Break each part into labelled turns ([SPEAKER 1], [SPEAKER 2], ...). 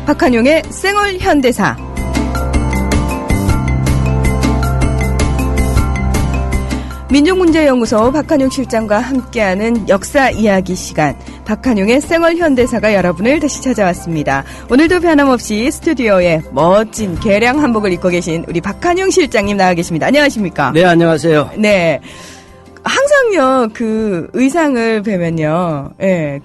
[SPEAKER 1] 박한용의 생활현대사. 민족문제연구소 박한용 실장과 함께하는 역사 이야기 시간, 박한용의 생활현대사가 여러분을 다시 찾아왔습니다. 오늘도 변함없이 스튜디오에 멋진 개량 한복을 입고 계신 우리 박한용 실장님 나와 계십니다. 안녕하십니까?
[SPEAKER 2] 네, 안녕하세요.
[SPEAKER 1] 네. 항상요, 그 의상을 뵈면요, 예,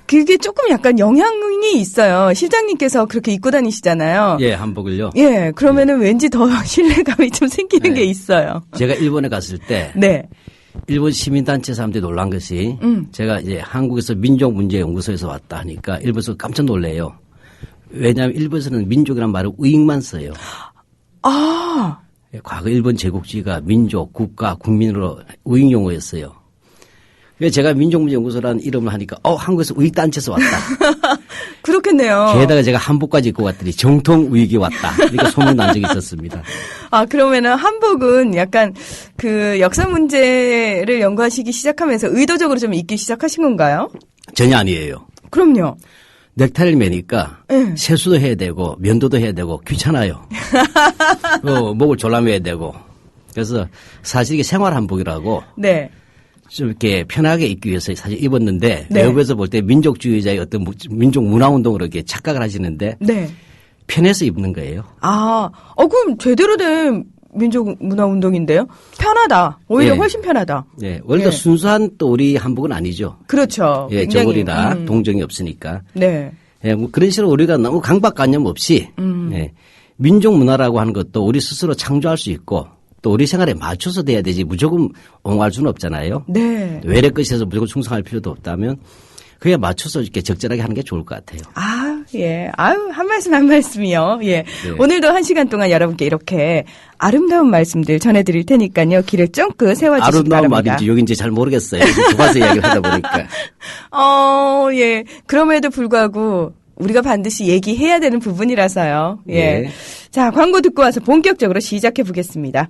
[SPEAKER 1] 그게 조금 약간 영향이 있어요. 실장님께서 그렇게 입고 다니시잖아요.
[SPEAKER 2] 예, 한복을요.
[SPEAKER 1] 예, 그러면은 왠지 더 신뢰감이 좀 생기는 게 있어요.
[SPEAKER 2] 제가 일본에 갔을 때.
[SPEAKER 1] 네.
[SPEAKER 2] 일본 시민단체 사람들이 놀란 것이 제가 이제 한국에서 민족문제연구소에서 왔다 하니까 일본에서 깜짝 놀래요. 왜냐하면 일본에서는 민족이라는 말을 우익만 써요.
[SPEAKER 1] 아.
[SPEAKER 2] 과거 일본 제국주의가 민족, 국가, 국민으로 우익 용어였어요. 그래서 제가 민족문제연구소라는 이름을 하니까 한국에서 우익단체에서 왔다.
[SPEAKER 1] 그렇겠네요.
[SPEAKER 2] 게다가 제가 한복까지 입고 왔더니 정통 우익이 왔다. 이렇게 소문이 난 적이 있었습니다.
[SPEAKER 1] 아, 그러면은 한복은 약간 그 역사 문제를 연구하시기 시작하면서 의도적으로 좀 입기 시작하신 건가요?
[SPEAKER 2] 전혀 아니에요.
[SPEAKER 1] 그럼요.
[SPEAKER 2] 넥타이를 매니까 세수도 해야 되고 면도도 해야 되고 귀찮아요. 목을 졸라매야 되고. 그래서 사실 이게 생활 한복이라고.
[SPEAKER 1] 네.
[SPEAKER 2] 좀 이렇게 편하게 입기 위해서 사실 입었는데
[SPEAKER 1] 네.
[SPEAKER 2] 외부에서 볼 때 민족주의자의 어떤 민족 문화운동으로 이렇게 착각을 하시는데
[SPEAKER 1] 네.
[SPEAKER 2] 편해서 입는 거예요.
[SPEAKER 1] 아, 그럼 제대로 된 민족 문화 운동인데요? 편하다. 오히려
[SPEAKER 2] 예.
[SPEAKER 1] 훨씬 편하다.
[SPEAKER 2] 예. 원래
[SPEAKER 1] 예.
[SPEAKER 2] 순수한 또 우리 한복은 아니죠.
[SPEAKER 1] 그렇죠.
[SPEAKER 2] 예. 저고리나 동정이 없으니까.
[SPEAKER 1] 네.
[SPEAKER 2] 예. 뭐 그런 식으로 우리가 너무 강박관념 없이 예. 민족 문화라고 하는 것도 우리 스스로 창조할 수 있고 또 우리 생활에 맞춰서 돼야 되지 무조건 옹호할 수는 없잖아요.
[SPEAKER 1] 네.
[SPEAKER 2] 외래 것에서 무조건 충성할 필요도 없다면 그에 맞춰서 이렇게 적절하게 하는 게 좋을 것 같아요.
[SPEAKER 1] 아, 예. 아유, 한 말씀이요. 예.
[SPEAKER 2] 네.
[SPEAKER 1] 오늘도 1시간 동안 여러분께 이렇게 아름다운 말씀들 전해드릴 테니까요. 길을 쫑긋 세워주시기
[SPEAKER 2] 아름다운
[SPEAKER 1] 바랍니다.
[SPEAKER 2] 말인지 여기인지 잘 모르겠어요. 좁아서 이야기를 하다 보니까.
[SPEAKER 1] 예. 그럼에도 불구하고 우리가 반드시 얘기해야 되는 부분이라서요. 예.
[SPEAKER 2] 예.
[SPEAKER 1] 자, 광고 듣고 와서 본격적으로 시작해 보겠습니다.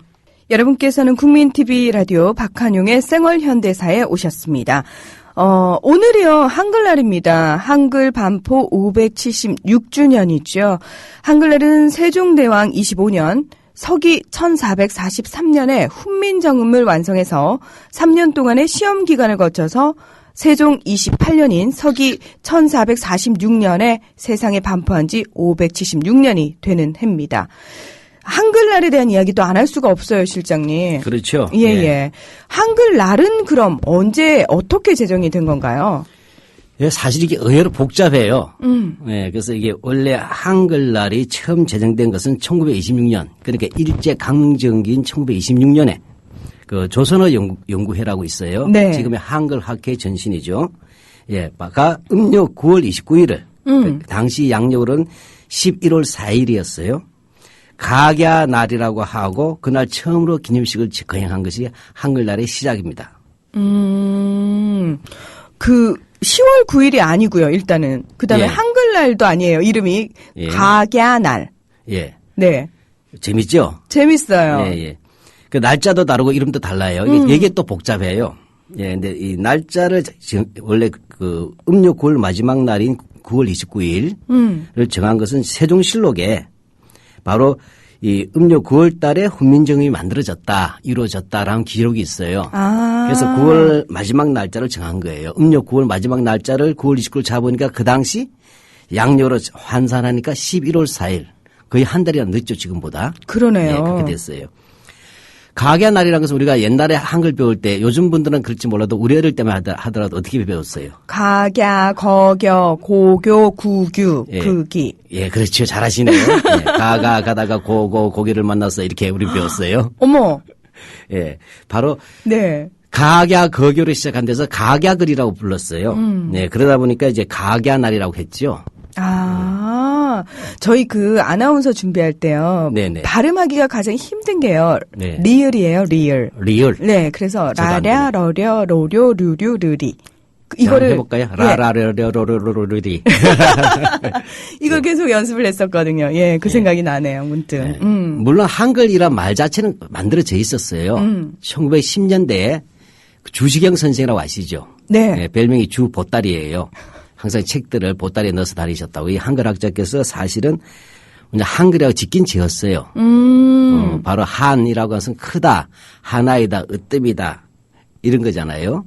[SPEAKER 1] 여러분께서는 국민TV 라디오 박한용의 생활현대사에 오셨습니다. 오늘이요, 한글날입니다. 한글 반포 576주년이죠. 한글날은 세종대왕 25년, 서기 1443년에 훈민정음을 완성해서 3년 동안의 시험 기간을 거쳐서 세종 28년인 서기 1446년에 세상에 반포한 지 576년이 되는 해입니다. 한글날에 대한 이야기도 안 할 수가 없어요, 실장님.
[SPEAKER 2] 그렇죠.
[SPEAKER 1] 예. 한글날은 그럼 언제 어떻게 제정이 된 건가요?
[SPEAKER 2] 예, 사실 이게 의외로 복잡해요. 예, 그래서 이게 원래 한글날이 처음 제정된 것은 1926년, 그러니까 일제강점기인 1926년에 그 조선어 연구회라고 있어요.
[SPEAKER 1] 네.
[SPEAKER 2] 지금의 한글학회 전신이죠. 예, 가 음력 9월 29일을 당시 양력으로는 11월 4일이었어요. 각야날이라고 하고 그날 처음으로 기념식을 거행한 것이 한글날의 시작입니다.
[SPEAKER 1] 그 10월 9일이 아니고요. 일단은 그다음에
[SPEAKER 2] 예.
[SPEAKER 1] 한글날도 아니에요. 이름이
[SPEAKER 2] 예.
[SPEAKER 1] 각야날.
[SPEAKER 2] 예.
[SPEAKER 1] 네.
[SPEAKER 2] 재밌죠?
[SPEAKER 1] 재밌어요.
[SPEAKER 2] 예, 예. 그 날짜도 다르고 이름도 달라요. 이게 또 복잡해요. 예, 근데 이 날짜를 원래 그 음력 9월 마지막 날인 9월 29일을 정한 것은 세종실록에 바로 이 음력 9월 달에 훈민정음이 이루어졌다라는 기록이 있어요.
[SPEAKER 1] 아.
[SPEAKER 2] 그래서 9월 마지막 날짜를 정한 거예요. 음력 9월 마지막 날짜를 9월 29일 잡으니까 그 당시 양력으로 환산하니까 11월 4일. 거의 한 달이나 늦죠, 지금보다.
[SPEAKER 1] 그러네요.
[SPEAKER 2] 네, 그렇게 됐어요. 각야날이라는 것은 우리가 옛날에 한글 배울 때 요즘 분들은 그럴지 몰라도 우리 어릴 때만 하더라도 어떻게 배웠어요?
[SPEAKER 1] 각야, 거겨, 고교, 구규,
[SPEAKER 2] 예.
[SPEAKER 1] 극이.
[SPEAKER 2] 예, 그렇죠. 잘하시네요. 예, 가다가 고기를 만나서 이렇게 우리 배웠어요.
[SPEAKER 1] 어머.
[SPEAKER 2] 예, 바로
[SPEAKER 1] 네.
[SPEAKER 2] 각야 거교를 시작한 데서 각야글이라고 불렀어요. 네, 그러다 보니까 이제 각야날이라고 했죠.
[SPEAKER 1] 저희 그 아나운서 준비할 때요.
[SPEAKER 2] 네네.
[SPEAKER 1] 발음하기가 가장 힘든 게요.
[SPEAKER 2] 네.
[SPEAKER 1] 리을이에요, 리을.
[SPEAKER 2] 리얼.
[SPEAKER 1] 네, 그래서
[SPEAKER 2] 저도 안
[SPEAKER 1] 라랴, 러려, 로려, 류류, 르리. 이거를
[SPEAKER 2] 해볼까요? 라라려려로로로리.
[SPEAKER 1] 이걸 계속 연습을 했었거든요. 예, 그 생각이 나네요, 문득.
[SPEAKER 2] 물론 한글이란 말 자체는 만들어져 있었어요. 1910년대에 주시경 선생이라고 아시죠?
[SPEAKER 1] 네.
[SPEAKER 2] 네, 별명이 주보따리예요. 항상 책들을 보따리에 넣어서 다니셨다고. 이 한글학자께서 사실은 한글이라고 짓긴 지었어요. 바로 한이라고 하는 것은 크다, 하나이다, 으뜸이다 이런 거잖아요.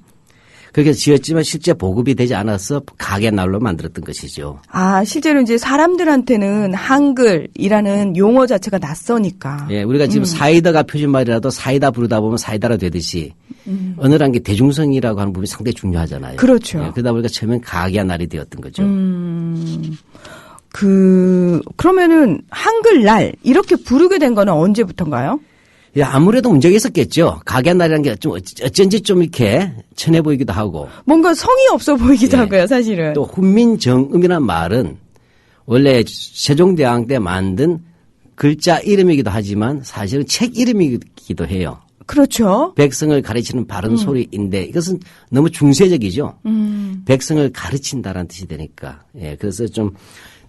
[SPEAKER 2] 그렇게 지었지만 실제 보급이 되지 않아서 가게 날로 만들었던 것이죠.
[SPEAKER 1] 아, 실제로 이제 사람들한테는 한글이라는 용어 자체가 낯서니까.
[SPEAKER 2] 예, 우리가 지금 사이다가 표준말이라도 사이다 부르다 보면 사이다로 되듯이 언어라는 게 대중성이라고 하는 부분이 상당히 중요하잖아요.
[SPEAKER 1] 그렇죠.
[SPEAKER 2] 예, 그러다 보니까 처음엔 가게의 날이 되었던 거죠.
[SPEAKER 1] 그러면은 한글날 이렇게 부르게 된 거는 언제부터인가요?
[SPEAKER 2] 예, 아무래도 문제가 있었겠죠. 가게의 날이라는 게 좀 어쩐지 좀 이렇게 천해 보이기도 하고.
[SPEAKER 1] 뭔가 성의 없어 보이기도
[SPEAKER 2] 예.
[SPEAKER 1] 하고요, 사실은.
[SPEAKER 2] 또 훈민정음이라는 말은 원래 세종대왕 때 만든 글자 이름이기도 하지만 사실은 책 이름이기도 해요.
[SPEAKER 1] 그렇죠.
[SPEAKER 2] 백성을 가르치는 바른 소리인데 이것은 너무 중세적이죠. 백성을 가르친다라는 뜻이 되니까. 예, 그래서 좀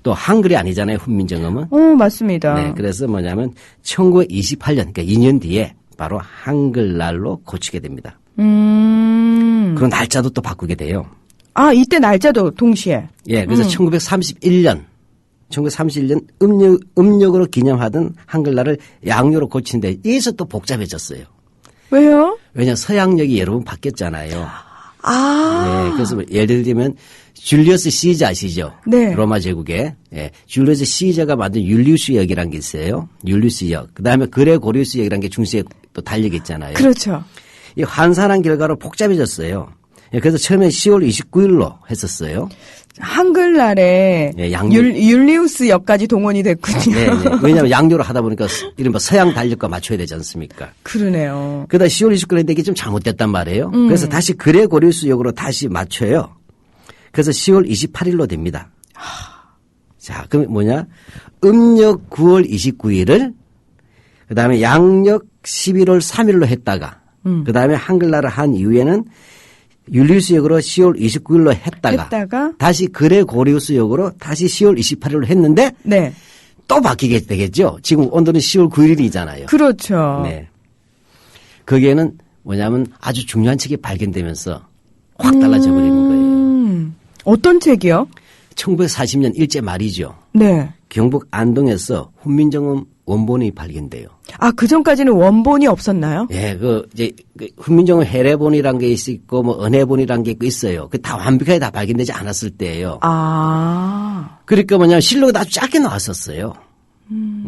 [SPEAKER 2] 또 한글이 아니잖아요, 훈민정음은.
[SPEAKER 1] 맞습니다.
[SPEAKER 2] 네, 그래서 뭐냐면 1928년, 그러니까 2년 뒤에 바로 한글날로 고치게 됩니다. 그 날짜도 또 바꾸게 돼요.
[SPEAKER 1] 아, 이때 날짜도 동시에.
[SPEAKER 2] 예, 그래서 1931년 음력으로 기념하던 한글날을 양력으로 고친데 여기서 또 복잡해졌어요.
[SPEAKER 1] 왜요?
[SPEAKER 2] 왜냐하면 서양력이 여러 번 바뀌었잖아요.
[SPEAKER 1] 아.
[SPEAKER 2] 네, 그래서 예를 들면 줄리어스 시저 아시죠?
[SPEAKER 1] 네.
[SPEAKER 2] 로마 제국에. 예, 줄리어스 시저가 만든 율리우스 역이라는 게 있어요. 율리우스 역. 그다음에 그레고리우스 역이라는 게 중세에 또 달력이 있잖아요.
[SPEAKER 1] 그렇죠.
[SPEAKER 2] 이 환산한 결과로 복잡해졌어요. 예, 그래서 처음에 10월 29일로 했었어요.
[SPEAKER 1] 한글날에
[SPEAKER 2] 예, 양력.
[SPEAKER 1] 율리우스 역까지 동원이 됐군요.
[SPEAKER 2] 네, 네. 왜냐하면 양력으로 하다 보니까 이른바 서양 달력과 맞춰야 되지 않습니까?
[SPEAKER 1] 그러네요.
[SPEAKER 2] 그러다 10월 29일에 했는데 이게 좀 잘못됐단 말이에요. 그래서 다시 그레고리우스 역으로 다시 맞춰요. 그래서 10월 28일로 됩니다. 자, 그럼 뭐냐? 음력 9월 29일을 그다음에 양력 11월 3일로 했다가 그다음에 한글날을 한 이후에는 율리우스 역으로 10월 29일로 했다가 다시 그레고리우스 역으로 다시 10월 28일로 했는데
[SPEAKER 1] 네.
[SPEAKER 2] 또 바뀌게 되겠죠. 지금 오늘은 10월 9일이잖아요.
[SPEAKER 1] 그렇죠.
[SPEAKER 2] 네. 거기에는 뭐냐면 아주 중요한 책이 발견되면서 확 달라져 버리는 거예요.
[SPEAKER 1] 어떤 책이요?
[SPEAKER 2] 1940년 일제 말이죠.
[SPEAKER 1] 네.
[SPEAKER 2] 경북 안동에서 훈민정음 원본이 발견돼요.
[SPEAKER 1] 아, 그 전까지는 원본이 없었나요?
[SPEAKER 2] 예, 이제 훈민정음 해례본이란 게 있고 뭐 은혜본이란 게 있어요. 그 다 완벽하게 다 발견되지 않았을 때예요.
[SPEAKER 1] 아.
[SPEAKER 2] 그러니까 뭐냐면 실록이 아주 짧게 나왔었어요.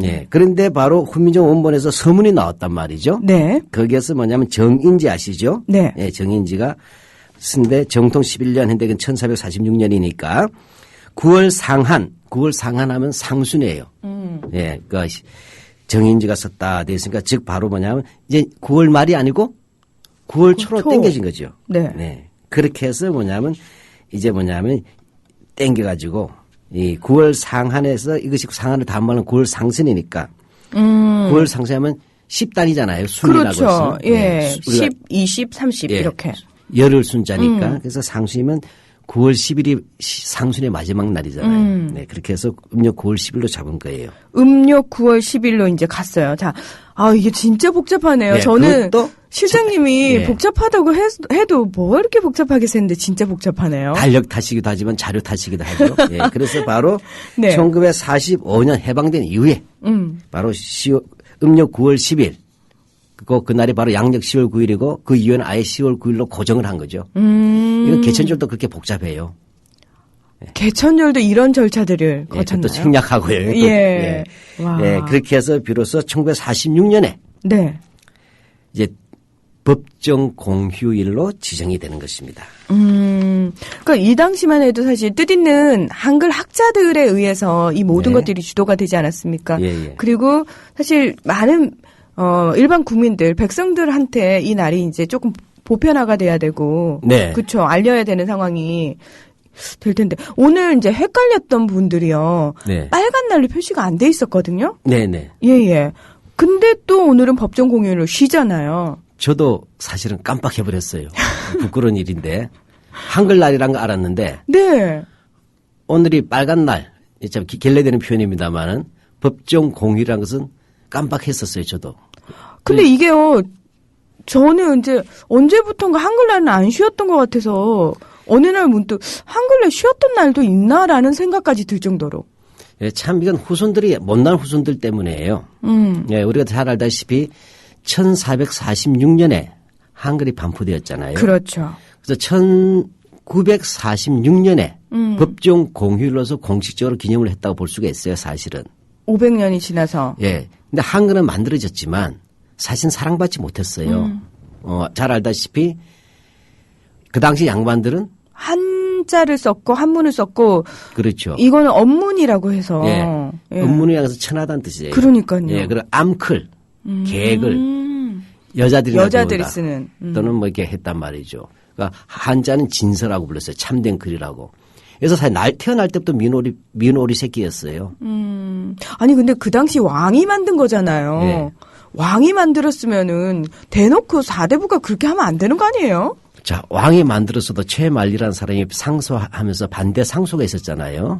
[SPEAKER 2] 예. 그런데 바로 훈민정음 원본에서 서문이 나왔단 말이죠.
[SPEAKER 1] 네.
[SPEAKER 2] 거기에서 뭐냐면 정인지 아시죠?
[SPEAKER 1] 네.
[SPEAKER 2] 예, 정인지가 쓴데 정통 11년 현대는 1446년이니까 9월 상한하면 상순이에요. 예, 그 정인지가 썼다 됐으니까 즉 바로 뭐냐면 이제 9월 말이 아니고 9월 초로 땡겨진 거죠.
[SPEAKER 1] 네.
[SPEAKER 2] 네. 그렇게 해서 뭐냐면 땡겨가지고 이 9월 상한에서 이것이 상한을 다음말은 9월 상순이니까 9월 상순하면 10달이잖아요. 순이라고
[SPEAKER 1] 그렇죠.
[SPEAKER 2] 해서.
[SPEAKER 1] 예.
[SPEAKER 2] 네.
[SPEAKER 1] 10, 20, 30
[SPEAKER 2] 예.
[SPEAKER 1] 이렇게.
[SPEAKER 2] 열흘 순자니까 그래서 상순이면 9월 10일이 상순의 마지막 날이잖아요. 네, 그렇게 해서 음력 9월 10일로 잡은 거예요.
[SPEAKER 1] 음력 9월 10일로 이제 갔어요. 자, 이게 진짜 복잡하네요.
[SPEAKER 2] 네,
[SPEAKER 1] 저는
[SPEAKER 2] 그것도
[SPEAKER 1] 실장님이
[SPEAKER 2] 네.
[SPEAKER 1] 복잡하다고 해도 뭐 이렇게 복잡하게 썼는데 진짜 복잡하네요.
[SPEAKER 2] 달력 탓이기도 하지만 자료 탓이기도 하죠. 예, 그래서 바로
[SPEAKER 1] 네.
[SPEAKER 2] 1945년 해방된 이후에 바로 음력 9월 10일 그날이 바로 양력 10월 9일이고 그 이후에는 아예 10월 9일로 고정을 한 거죠. 이건 개천절도 그렇게 복잡해요.
[SPEAKER 1] 개천절도 이런 절차들을 거쳤나요?
[SPEAKER 2] 또 생략하고요.
[SPEAKER 1] 예. 와.
[SPEAKER 2] 예, 그렇게 해서 비로소 1946년에
[SPEAKER 1] 네.
[SPEAKER 2] 이제 법정 공휴일로 지정이 되는 것입니다.
[SPEAKER 1] 그러니까 이 당시만 해도 사실 뜻있는 한글 학자들에 의해서 이 모든
[SPEAKER 2] 네.
[SPEAKER 1] 것들이 주도가 되지 않았습니까?
[SPEAKER 2] 예, 예.
[SPEAKER 1] 그리고 사실 많은 일반 국민들, 백성들한테 이 날이 이제 조금 보편화가 돼야 되고,
[SPEAKER 2] 네.
[SPEAKER 1] 그렇죠. 알려야 되는 상황이 될 텐데 오늘 이제 헷갈렸던 분들이요.
[SPEAKER 2] 네.
[SPEAKER 1] 빨간 날로 표시가 안 돼 있었거든요.
[SPEAKER 2] 네네.
[SPEAKER 1] 예예. 근데 또 오늘은 법정 공휴일을 쉬잖아요.
[SPEAKER 2] 저도 사실은 깜빡해버렸어요. 부끄러운 일인데 한글날이란 거 알았는데
[SPEAKER 1] 네.
[SPEAKER 2] 오늘이 빨간 날, 참 결례되는 표현입니다만은 법정 공휴일이라는 것은 깜빡했었어요. 저도.
[SPEAKER 1] 근데 이게요. 저는 이제 언제부턴가 한글날은 안 쉬었던 것 같아서 어느 날 문득 한글에 쉬었던 날도 있나라는 생각까지 들 정도로.
[SPEAKER 2] 예, 참 이건 후손들이 못난 후손들 때문이에요. 예, 우리가 잘 알다시피 1446년에 한글이 반포되었잖아요.
[SPEAKER 1] 그렇죠.
[SPEAKER 2] 그래서 1946년에 법정 공휴일로서 공식적으로 기념을 했다고 볼 수가 있어요, 사실은.
[SPEAKER 1] 500년이 지나서.
[SPEAKER 2] 예. 근데 한글은 만들어졌지만 사실 사랑받지 못했어요. 잘 알다시피 그 당시 양반들은
[SPEAKER 1] 한자를 썼고 한문을 썼고.
[SPEAKER 2] 그렇죠.
[SPEAKER 1] 이거는 언문이라고 해서.
[SPEAKER 2] 예.
[SPEAKER 1] 예.
[SPEAKER 2] 언문을 향해서 천하다는 뜻이에요.
[SPEAKER 1] 그러니까요.
[SPEAKER 2] 예. 그리고 암클, 계글. 여자들이
[SPEAKER 1] 쓰는.
[SPEAKER 2] 또는 뭐 이렇게 했단 말이죠. 그러니까 한자는 진서라고 불렀어요. 참된 글이라고. 그래서 사실 태어날 때부터 민오리 새끼였어요.
[SPEAKER 1] 아니 근데 그 당시 왕이 만든 거잖아요.
[SPEAKER 2] 네.
[SPEAKER 1] 왕이 만들었으면은 대놓고 4대부가 그렇게 하면 안 되는 거 아니에요?
[SPEAKER 2] 자, 왕이 만들었어도 최말리라는 사람이 상소하면서 반대 상소가 있었잖아요.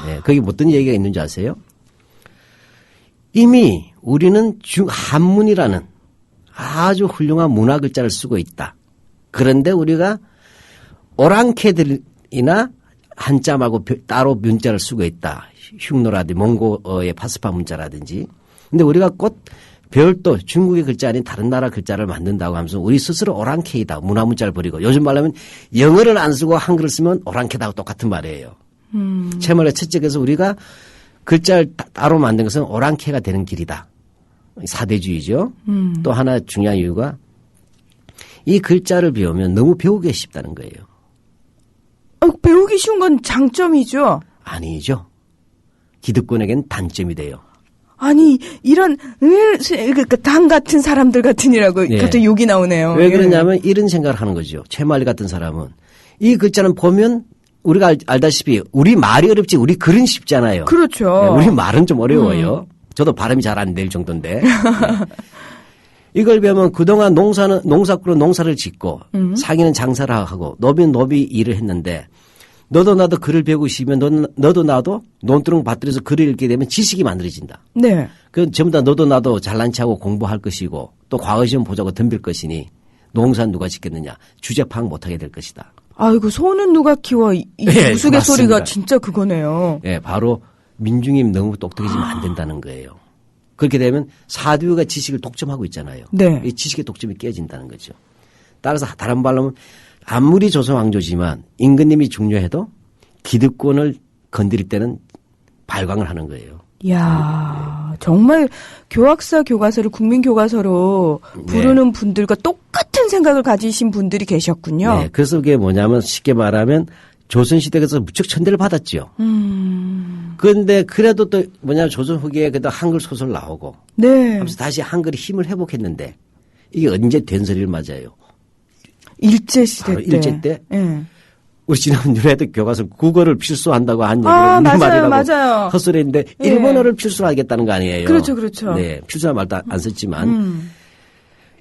[SPEAKER 2] 네, 거기 어떤 얘기가 있는지 아세요? 이미 우리는 한문이라는 아주 훌륭한 문화 글자를 쓰고 있다. 그런데 우리가 오랑캐들이나 한자 말고 따로 문자를 쓰고 있다. 흉노라든지 몽고의 파스파 문자라든지. 근데 우리가 곧 별도 중국의 글자 아닌 다른 나라 글자를 만든다고 하면서 우리 스스로 오랑캐이다. 문화 문자를 버리고 요즘 말하면 영어를 안 쓰고 한글을 쓰면 오랑캐다고 똑같은 말이에요. 채말의 첫째 그래서 우리가 글자를 따로 만든 것은 오랑캐가 되는 길이다. 사대주의죠. 또 하나 중요한 이유가 이 글자를 배우면 너무 배우기 쉽다는 거예요.
[SPEAKER 1] 배우기 쉬운 건 장점이죠.
[SPEAKER 2] 아니죠. 기득권에겐 단점이 돼요.
[SPEAKER 1] 아니 이런 당 같은 사람들 같으니라고
[SPEAKER 2] 네.
[SPEAKER 1] 갑자기 욕이 나오네요.
[SPEAKER 2] 왜 그러냐면 이런 생각을 하는 거죠. 최말리 같은 사람은 이 글자는 보면 우리가 알다시피 우리 말이 어렵지 우리 글은 쉽잖아요.
[SPEAKER 1] 그렇죠.
[SPEAKER 2] 네, 우리 말은 좀 어려워요. 저도 발음이 잘 안 될 정도인데. 네. 이걸 배우면 그동안 농사꾼은 농사를 짓고 상인은 장사를 하고 노비는 노비 일을 했는데 너도 나도 글을 배우고 싶으면 너도 나도 논두렁 밭들에서 글을 읽게 되면 지식이 만들어진다.
[SPEAKER 1] 네.
[SPEAKER 2] 그 전부 다 너도 나도 잘난 체하고 공부할 것이고 또 과거시험 보자고 덤빌 것이니 농사는 누가 짓겠느냐. 주제 파악 못하게 될 것이다.
[SPEAKER 1] 아이고 소는 누가 키워 이
[SPEAKER 2] 네,
[SPEAKER 1] 우스갯소리가 진짜 그거네요.
[SPEAKER 2] 네, 바로 민중이 너무 똑똑해지면 안 된다는 거예요. 그렇게 되면 사두가 지식을 독점하고 있잖아요.
[SPEAKER 1] 네.
[SPEAKER 2] 이 지식의 독점이 깨진다는 거죠. 따라서 다른 말로 하면 아무리 조선 왕조지만 임금님이 중요해도 기득권을 건드릴 때는 발광을 하는 거예요.
[SPEAKER 1] 이야, 정말 교학사 교과서를 국민교과서로 부르는 분들과 똑같은 생각을 가지신 분들이 계셨군요.
[SPEAKER 2] 네, 그래서 그게 뭐냐면 쉽게 말하면 조선시대에서 무척 천대를 받았죠. 그런데 그래도 또 뭐냐면 조선 후기에 그래도 한글 소설 나오고.
[SPEAKER 1] 네.
[SPEAKER 2] 하면서 다시 한글이 힘을 회복했는데 이게 언제 된 소리를 맞아요.
[SPEAKER 1] 일제시대 때.
[SPEAKER 2] 일제 때.
[SPEAKER 1] 네.
[SPEAKER 2] 우리 지난주에도 교과서 국어를 필수한다고 한 얘기를
[SPEAKER 1] 맞아요.
[SPEAKER 2] 헛소리인데
[SPEAKER 1] 네.
[SPEAKER 2] 일본어를 필수하겠다는 거 아니에요.
[SPEAKER 1] 그렇죠.
[SPEAKER 2] 네, 필수한 말도 안 썼지만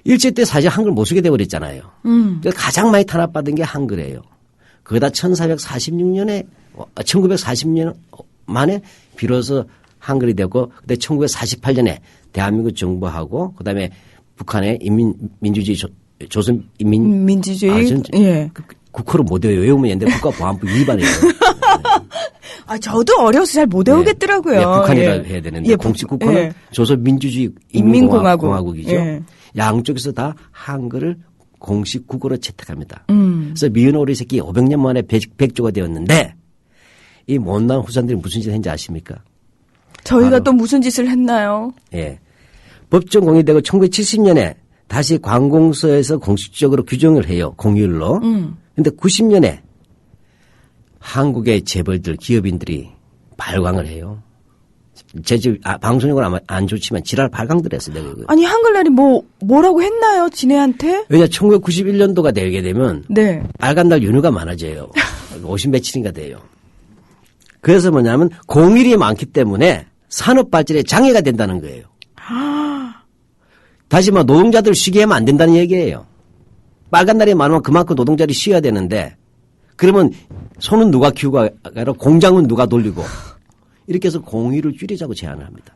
[SPEAKER 2] 일제 때 사실 한글 못 쓰게 돼버렸잖아요. 그러니까 가장 많이 탄압받은 게 한글이에요. 그러다 1940년 만에 비로소 한글이 되고 그때 1948년에 대한민국 정부하고 그다음에 북한의 민주주의
[SPEAKER 1] 민주주의 예.
[SPEAKER 2] 국어를 못 외워요. 외우면 옛날 국가보안법 위반이에요.
[SPEAKER 1] 아 저도 어려서 잘 못 외우겠더라고요.
[SPEAKER 2] 네, 북한이라 해야 되는데 공식 국어는 조선 민주주의 인민공화국이죠.
[SPEAKER 1] 예.
[SPEAKER 2] 양쪽에서 다 한글을 공식 국어로 채택합니다. 그래서 미은오리 새끼 500년 만에 백조가 되었는데 이 못난 후손들이 무슨 짓을 했는지 아십니까?
[SPEAKER 1] 저희가 또 무슨 짓을 했나요?
[SPEAKER 2] 예. 법정 공유되고 1970년에 다시 관공서에서 공식적으로 규정을 해요. 공휴일로. 그런데 90년에 한국의 재벌들, 기업인들이 발광을 해요. 방송용은 아마 안 좋지만 지랄 발광들 했어요. 내가
[SPEAKER 1] 아니 한글날이 뭐라고 했나요? 지네한테?
[SPEAKER 2] 왜냐 1991년도가 되게 되면
[SPEAKER 1] 네.
[SPEAKER 2] 빨간 날 연휴가 많아져요. 50 며칠인가 돼요. 그래서 뭐냐면 공휴일이 많기 때문에 산업 발전에 장애가 된다는 거예요. 다시 노동자들 쉬게 하면 안 된다는 얘기예요. 빨간 날이 많으면 그만큼 노동자들이 쉬어야 되는데 그러면 소는 누가 키우고 아니라 공장은 누가 돌리고 이렇게 해서 공휴일을 줄이자고 제안을 합니다.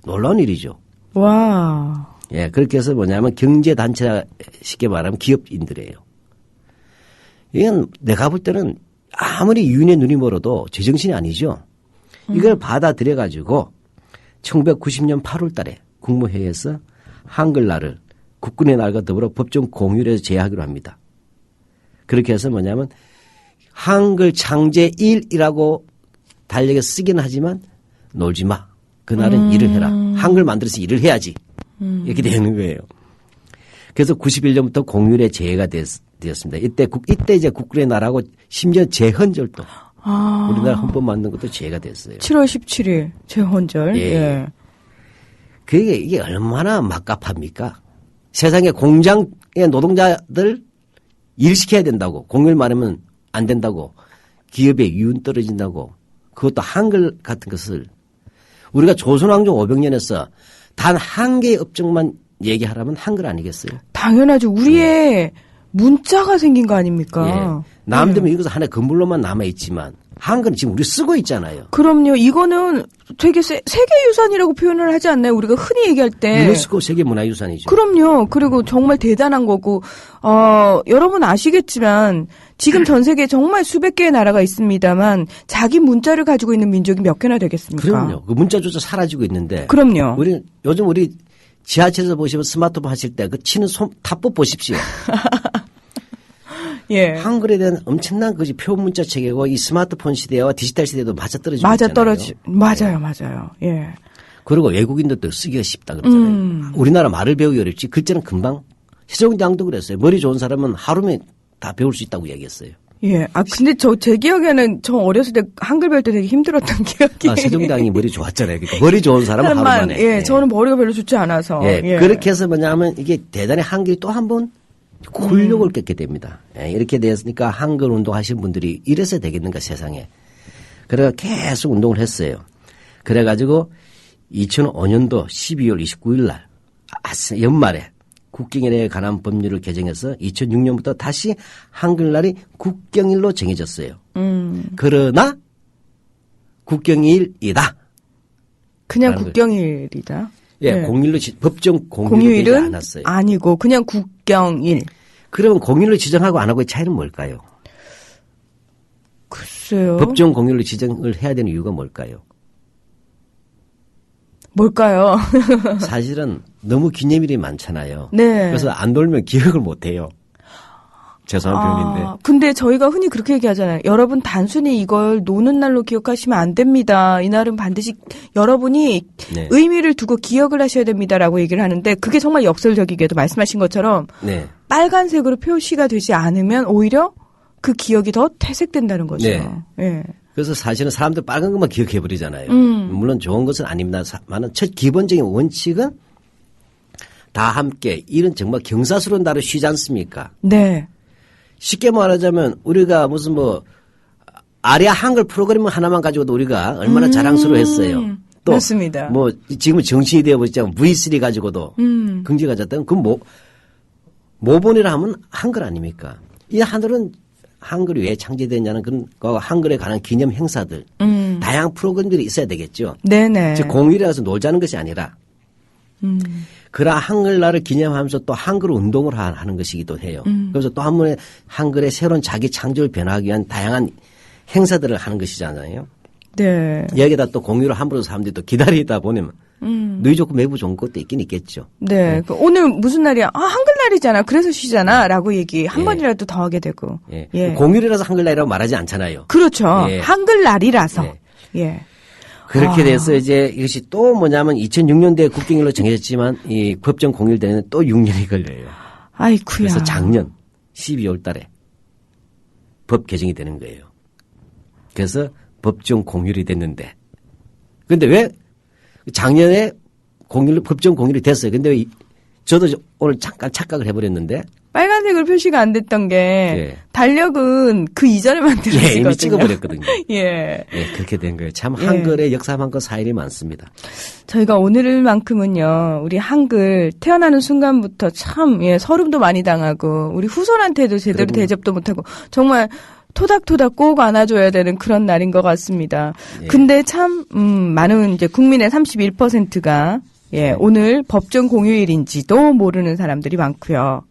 [SPEAKER 2] 놀라운 일이죠.
[SPEAKER 1] 와.
[SPEAKER 2] 예, 그렇게 해서 뭐냐면 경제단체 쉽게 말하면 기업인들이에요. 이건 내가 볼 때는 아무리 유인의 눈이 멀어도 제정신이 아니죠. 이걸 받아들여 가지고 1990년 8월 달에 국무회의에서 한글날을 국군의 날과 더불어 법정 공휴일에서 제외하기로 합니다. 그렇게 해서 뭐냐면 한글 창제일이라고 달력에 쓰긴 하지만 놀지 마. 그날은 일을 해라. 한글 만들어서 일을 해야지. 이렇게 되는 거예요. 그래서 91년부터 공휴일에 제외가 되었습니다. 이때 이제 국군의 날하고 심지어 제헌절도 우리나라 헌법 만든 것도 제외가 됐어요.
[SPEAKER 1] 7월 17일 제헌절.
[SPEAKER 2] 예. 그게 이게 얼마나 막갑합니까? 세상에 공장의 노동자들 일시켜야 된다고. 공휴일 말하면 안 된다고. 기업의 이윤 떨어진다고. 그것도 한글 같은 것을 우리가 조선왕조 500년에서 단 한 개의 업종만 얘기하라면 한글 아니겠어요?
[SPEAKER 1] 당연하죠. 우리의 문자가 생긴 거 아닙니까?
[SPEAKER 2] 예. 남들은 이것은 하나의 건물로만 남아있지만 한글은 지금 우리 쓰고 있잖아요.
[SPEAKER 1] 그럼요. 이거는 되게 세계유산이라고 표현을 하지 않나요? 우리가 흔히 얘기할 때.
[SPEAKER 2] 유네스코 세계문화유산이죠.
[SPEAKER 1] 그럼요. 그리고 정말 대단한 거고 여러분 아시겠지만 지금 전 세계에 정말 수백 개의 나라가 있습니다만 자기 문자를 가지고 있는 민족이 몇 개나 되겠습니까?
[SPEAKER 2] 그럼요. 그 문자조차 사라지고 있는데.
[SPEAKER 1] 그럼요.
[SPEAKER 2] 요즘 우리 지하철에서 보시면 스마트폰 하실 때 그 치는 탑법 보십시오.
[SPEAKER 1] 예.
[SPEAKER 2] 한글에 대한 엄청난 그 표문자 체계고 이 스마트폰 시대와 디지털 시대도 맞아떨어지고 있잖아요.
[SPEAKER 1] 맞아요. 예.
[SPEAKER 2] 그리고 외국인들도 쓰기가 쉽다 그러잖아요. 우리나라 말을 배우기 어렵지 글자는 금방. 세종대왕도 그랬어요. 머리 좋은 사람은 하루면 다 배울 수 있다고 얘기했어요.
[SPEAKER 1] 예. 근데 제 기억에는 저 어렸을 때 한글 배울 때 되게 힘들었던 기억이.
[SPEAKER 2] 세종대왕이 머리 좋았잖아요. 그러니까 머리 좋은 사람은 하루 만에.
[SPEAKER 1] 예. 저는 머리가 별로 좋지 않아서.
[SPEAKER 2] 예. 그렇게 해서 뭐냐면 이게 대단히 한글이 또 한 번 굴욕을 겪게 됩니다. 예, 이렇게 되었으니까 한글 운동하시는 분들이 이래서 되겠는가 세상에. 그래가 계속 운동을 했어요. 그래가지고 2005년도 12월 29일 날 연말에 국경일에 관한 법률을 개정해서 2006년부터 다시 한글날이 국경일로 정해졌어요. 그러나 국경일이다.
[SPEAKER 1] 그냥 국경일이다.
[SPEAKER 2] 예,
[SPEAKER 1] 네.
[SPEAKER 2] 공휴일로 법정 공휴일은 되지 않았어요.
[SPEAKER 1] 아니고 그냥 국경일.
[SPEAKER 2] 그러면 공휴일로 지정하고 안 하고의 차이는 뭘까요?
[SPEAKER 1] 글쎄요.
[SPEAKER 2] 법정 공휴일로 지정을 해야 되는 이유가 뭘까요?
[SPEAKER 1] 뭘까요?
[SPEAKER 2] 사실은 너무 기념일이 많잖아요.
[SPEAKER 1] 네.
[SPEAKER 2] 그래서 안 놀면 기억을 못 해요. 죄송한 표현인데.
[SPEAKER 1] 근데 저희가 흔히 그렇게 얘기하잖아요. 여러분 단순히 이걸 노는 날로 기억하시면 안 됩니다. 이날은 반드시 여러분이
[SPEAKER 2] 네.
[SPEAKER 1] 의미를 두고 기억을 하셔야 됩니다라고 얘기를 하는데 그게 정말 역설적이게도 말씀하신 것처럼
[SPEAKER 2] 네.
[SPEAKER 1] 빨간색으로 표시가 되지 않으면 오히려 그 기억이 더 퇴색된다는 거죠.
[SPEAKER 2] 네.
[SPEAKER 1] 예.
[SPEAKER 2] 그래서 사실은 사람들 빨간 것만 기억해 버리잖아요. 물론 좋은 것은 아닙니다만 첫 기본적인 원칙은 다 함께 이런 정말 경사스러운 날을 쉬지 않습니까?
[SPEAKER 1] 네.
[SPEAKER 2] 쉽게 말하자면 우리가 무슨 아리아 한글 프로그램 하나만 가지고도 우리가 얼마나 자랑스러워했어요. 또
[SPEAKER 1] 맞습니다.
[SPEAKER 2] 지금은 정신이 되어버렸지만 V3 가지고도 긍지가 졌다면 그 모본이라 하면 한글 아닙니까? 이 한글은 한글이 왜 창제됐냐는 그런 거 한글에 관한 기념 행사들 다양한 프로그램들이 있어야 되겠죠.
[SPEAKER 1] 네네.
[SPEAKER 2] 즉 공휴일이라서 놀자는 것이 아니라 그러한 한글날을 기념하면서 또 한글 운동을 하는 것이기도 해요. 그래서 또 한 번에 한글의 새로운 자기 창조를 변화하기 위한 다양한 행사들을 하는 것이잖아요.
[SPEAKER 1] 네.
[SPEAKER 2] 여기다 또 공유를 함부로 사람들이 또 기다리다 보면 누이 좋고 매부 좋은 것도 있긴 있겠죠.
[SPEAKER 1] 네. 오늘 무슨 날이야? 한글날이잖아. 그래서 쉬잖아. 라고 얘기 한 번이라도 더 하게 되고.
[SPEAKER 2] 예.
[SPEAKER 1] 예.
[SPEAKER 2] 공휴일이라서 한글날이라고 말하지 않잖아요.
[SPEAKER 1] 그렇죠.
[SPEAKER 2] 예.
[SPEAKER 1] 한글날이라서.
[SPEAKER 2] 네.
[SPEAKER 1] 예.
[SPEAKER 2] 그렇게 돼서 이제 이것이 또 뭐냐면 2006년도에 국경일로 정해졌지만 이 법정 공휴일 되는 또 6년이 걸려요.
[SPEAKER 1] 아이쿠야.
[SPEAKER 2] 그래서 작년 12월 달에 법 개정이 되는 거예요. 그래서 법정 공휴일이 됐는데 근데 왜 작년에 법정 공휴일이 됐어요. 근데 왜 저도 오늘 잠깐 착각을 해버렸는데
[SPEAKER 1] 빨간색으로 표시가 안 됐던 게
[SPEAKER 2] 예.
[SPEAKER 1] 달력은 그 이전에 만들어지거든요.
[SPEAKER 2] 예, 이미 찍어버렸거든요.
[SPEAKER 1] 예.
[SPEAKER 2] 예, 그렇게 된 거예요. 참 한글의 역사만큼 사일이 많습니다.
[SPEAKER 1] 저희가 오늘만큼은요, 우리 한글 태어나는 순간부터 참, 서름도 많이 당하고, 우리 후손한테도 제대로
[SPEAKER 2] 그럼요.
[SPEAKER 1] 대접도 못하고, 정말 토닥토닥 꼭 안아줘야 되는 그런 날인 것 같습니다.
[SPEAKER 2] 예.
[SPEAKER 1] 근데 참, 많은 이제 국민의 31%가, 오늘 법정 공휴일인지도 모르는 사람들이 많고요.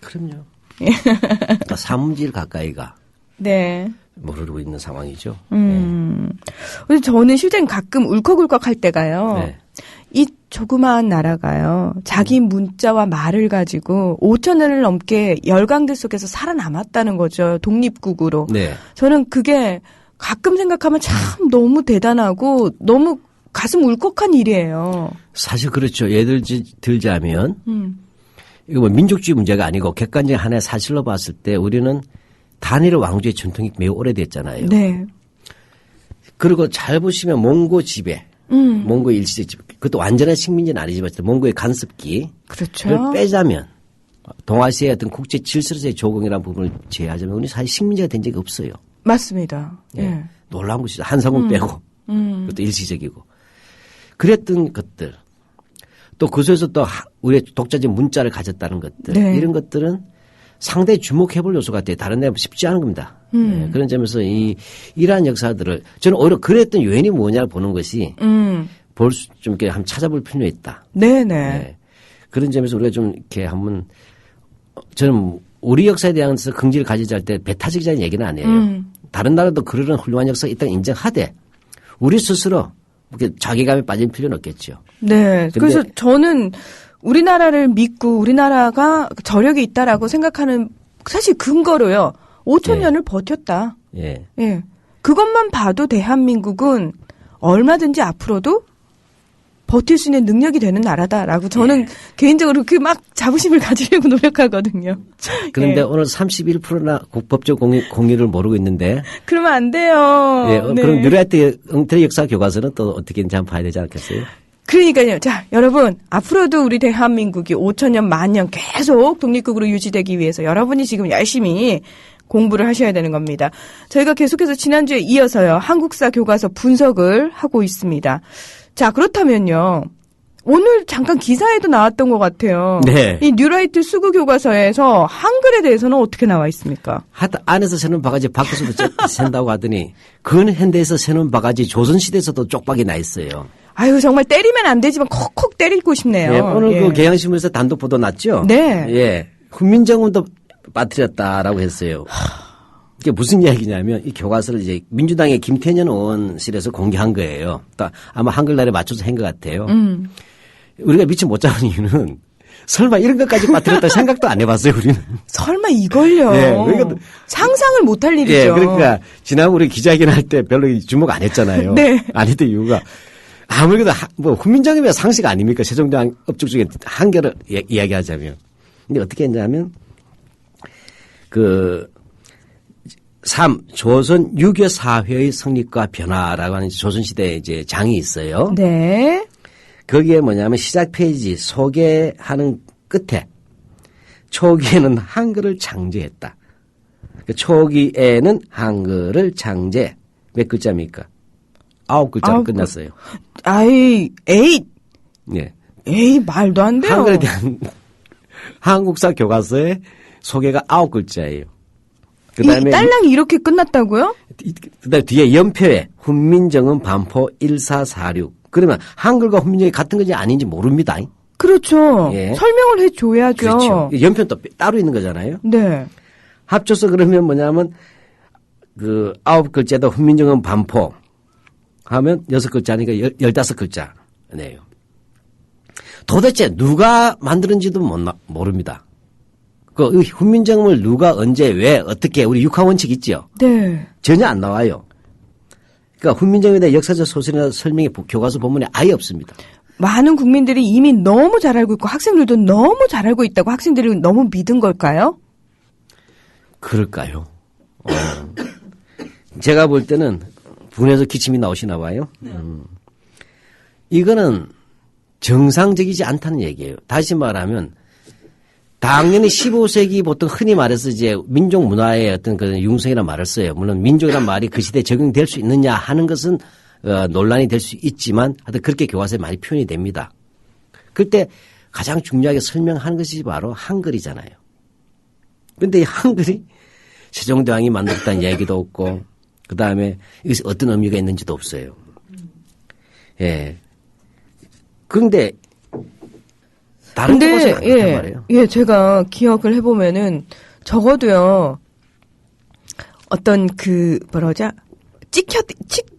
[SPEAKER 2] 그럼요. 그러니까 사문질 가까이가
[SPEAKER 1] 네.
[SPEAKER 2] 모르고 있는 상황이죠.
[SPEAKER 1] 그래서 저는 실제는 가끔 울컥울컥 할 때가요.
[SPEAKER 2] 네.
[SPEAKER 1] 이 조그마한 나라가요. 자기 문자와 말을 가지고 5천 년을 넘게 열강들 속에서 살아남았다는 거죠. 독립국으로.
[SPEAKER 2] 네.
[SPEAKER 1] 저는 그게 가끔 생각하면 참 너무 대단하고 너무 가슴 울컥한 일이에요.
[SPEAKER 2] 사실 그렇죠. 예를 들자면 이거 뭐 민족주의 문제가 아니고 객관적인 하나의 사실로 봤을 때 우리는 단일 왕조의 전통이 매우 오래됐잖아요.
[SPEAKER 1] 네.
[SPEAKER 2] 그리고 잘 보시면 몽고 지배, 몽고 일시제 지배, 그것도 완전한 식민지는 아니지만 몽고의 간섭기를
[SPEAKER 1] 그렇죠.
[SPEAKER 2] 빼자면 동아시아의 어떤 국제 질서에서의 조공이라는 부분을 제외하자면 우리 사실 식민지가 된 적이 없어요.
[SPEAKER 1] 맞습니다.
[SPEAKER 2] 예.
[SPEAKER 1] 예.
[SPEAKER 2] 놀라운 것이죠. 한성은 빼고 그것도 일시적이고 그랬던 것들 또 그 속에서 또 우리의 독자적 문자를 가졌다는 것들
[SPEAKER 1] 네.
[SPEAKER 2] 이런 것들은 상당히 주목해볼 요소 같아요. 다른 데는 쉽지 않은 겁니다. 예, 그런 점에서 이러한 역사들을 저는 오히려 그랬던 요인이 뭐냐를 보는 것이 좀 이렇게 한번 찾아볼 필요가 있다.
[SPEAKER 1] 네네.
[SPEAKER 2] 예, 그런 점에서 우리가 좀 이렇게 한번 저는 우리 역사에 대해서 긍지를 가지자 할 때 배타적이라는 얘기는 아니에요. 다른 나라도 그런 훌륭한 역사가 있다고 인정하되 우리 스스로 이렇게 자괴감에 빠질 필요는 없겠죠.
[SPEAKER 1] 네. 그래서 저는 우리나라를 믿고 우리나라가 저력이 있다라고 생각하는 사실 근거로요. 5천
[SPEAKER 2] 예.
[SPEAKER 1] 년을 버텼다.
[SPEAKER 2] 예.
[SPEAKER 1] 예. 그것만 봐도 대한민국은 얼마든지 앞으로도 버틸 수 있는 능력이 되는 나라다라고 저는 개인적으로 그 막 자부심을 가지려고 노력하거든요.
[SPEAKER 2] 그런데
[SPEAKER 1] 예.
[SPEAKER 2] 오늘 31%나 법적 공유를 모르고 있는데
[SPEAKER 1] 그러면 안 돼요.
[SPEAKER 2] 예,
[SPEAKER 1] 네.
[SPEAKER 2] 그럼 뉴라이트 엉터리 역사 교과서는 또 어떻게인지 한번 봐야 되지 않겠어요?
[SPEAKER 1] 그러니까요. 자, 여러분, 앞으로도 우리 대한민국이 5천 년, 만 년 계속 독립국으로 유지되기 위해서 여러분이 지금 열심히 공부를 하셔야 되는 겁니다. 저희가 계속해서 지난주에 이어서요. 한국사 교과서 분석을 하고 있습니다. 자, 그렇다면요. 오늘 잠깐 기사에도 나왔던 것 같아요.
[SPEAKER 2] 네.
[SPEAKER 1] 이 뉴라이트 수구 교과서에서 한글에 대해서는 어떻게 나와 있습니까?
[SPEAKER 2] 하여튼 안에서 세는 바가지 밖에서도 센다고 하더니 근현대에서 세는 바가지 조선시대에서도 쪽박이 나 있어요.
[SPEAKER 1] 아유, 정말 때리면 안 되지만 콕콕 때리고 싶네요.
[SPEAKER 2] 예, 오늘
[SPEAKER 1] 예.
[SPEAKER 2] 그 경향신문에서 단독 보도 났죠?
[SPEAKER 1] 네.
[SPEAKER 2] 예. 훈민정음도 빠뜨렸다라고 했어요. 이게 무슨 이야기냐면 이 교과서를 이제 민주당의 김태년 의원실에서 공개한 거예요. 또 아마 한글날에 맞춰서 한 것 같아요. 우리가 미처 못 잡은 이유는 설마 이런 것까지 빠뜨렸다 생각도 안 해봤어요, 우리는.
[SPEAKER 1] 설마 이걸요.
[SPEAKER 2] 예, 그러니까
[SPEAKER 1] 상상을 못할 일이죠.
[SPEAKER 2] 예, 그러니까 지난 우리 기자회견 할 때 별로 주목 안 했잖아요.
[SPEAKER 1] 네.
[SPEAKER 2] 안 했던 이유가 아무래도 뭐 훈민정음의 상식 아닙니까? 세종대왕 업적 중에 한계를 이야기하자면. 근데 어떻게 했냐면 조선 유교 사회의 성립과 변화라고 하는 조선시대 이제 장이 있어요.
[SPEAKER 1] 네.
[SPEAKER 2] 거기에 뭐냐면 시작 페이지 소개하는 끝에 초기에는 한글을 창제했다. 초기에는 한글을 창제 몇 글자입니까? 9글자로 끝났어요.
[SPEAKER 1] 아이, 에이,
[SPEAKER 2] 예.
[SPEAKER 1] 에이, 말도 안 돼요.
[SPEAKER 2] 한글에 대한 한국사 교과서의 소개가 9글자예요. 그다음에
[SPEAKER 1] 딸랑이 이렇게 끝났다고요?
[SPEAKER 2] 그다음에 뒤에 연표에 훈민정음 반포 1446. 그러면 한글과 훈민정음이 같은 건지 아닌지 모릅니다.
[SPEAKER 1] 그렇죠.
[SPEAKER 2] 예.
[SPEAKER 1] 설명을 해줘야죠.
[SPEAKER 2] 그렇죠. 연표는 또 따로 있는 거잖아요.
[SPEAKER 1] 네.
[SPEAKER 2] 합쳐서 그러면 뭐냐면 9글자도 훈민정음 반포 하면 6글자니까 15글자네요. 도대체 누가 만드는지도 모릅니다. 그 훈민정음을 누가 언제 왜 어떻게 우리 육하원칙 있죠.
[SPEAKER 1] 네.
[SPEAKER 2] 전혀 안 나와요. 그러니까 훈민정음에 대한 역사적 소설이나 설명이 교과서 본문에 아예 없습니다.
[SPEAKER 1] 많은 국민들이 이미 너무 잘 알고 있고 학생들도 너무 잘 알고 있다고 학생들이 너무 믿은 걸까요?
[SPEAKER 2] 그럴까요? 제가 볼 때는 분해서 기침이 나오시나 봐요. 이거는 정상적이지 않다는 얘기예요. 다시 말하면 당연히 15세기 보통 흔히 말해서 이제 민족 문화의 어떤 그 융성이라는 말을 써요. 물론 민족이라는 말이 그 시대에 적용될 수 있느냐 하는 것은 논란이 될 수 있지만 하여튼 그렇게 교과서에 많이 표현이 됩니다. 그때 가장 중요하게 설명하는 것이 바로 한글이잖아요. 그런데 이 한글이 세종대왕이 만들었다는 이야기도 없고 그다음에 이것이 어떤 의미가 있는지도 없어요. 예. 그런데 다른 교과서가 많단 말이에요.
[SPEAKER 1] 예, 제가 기억을 해보면은 적어도요, 어떤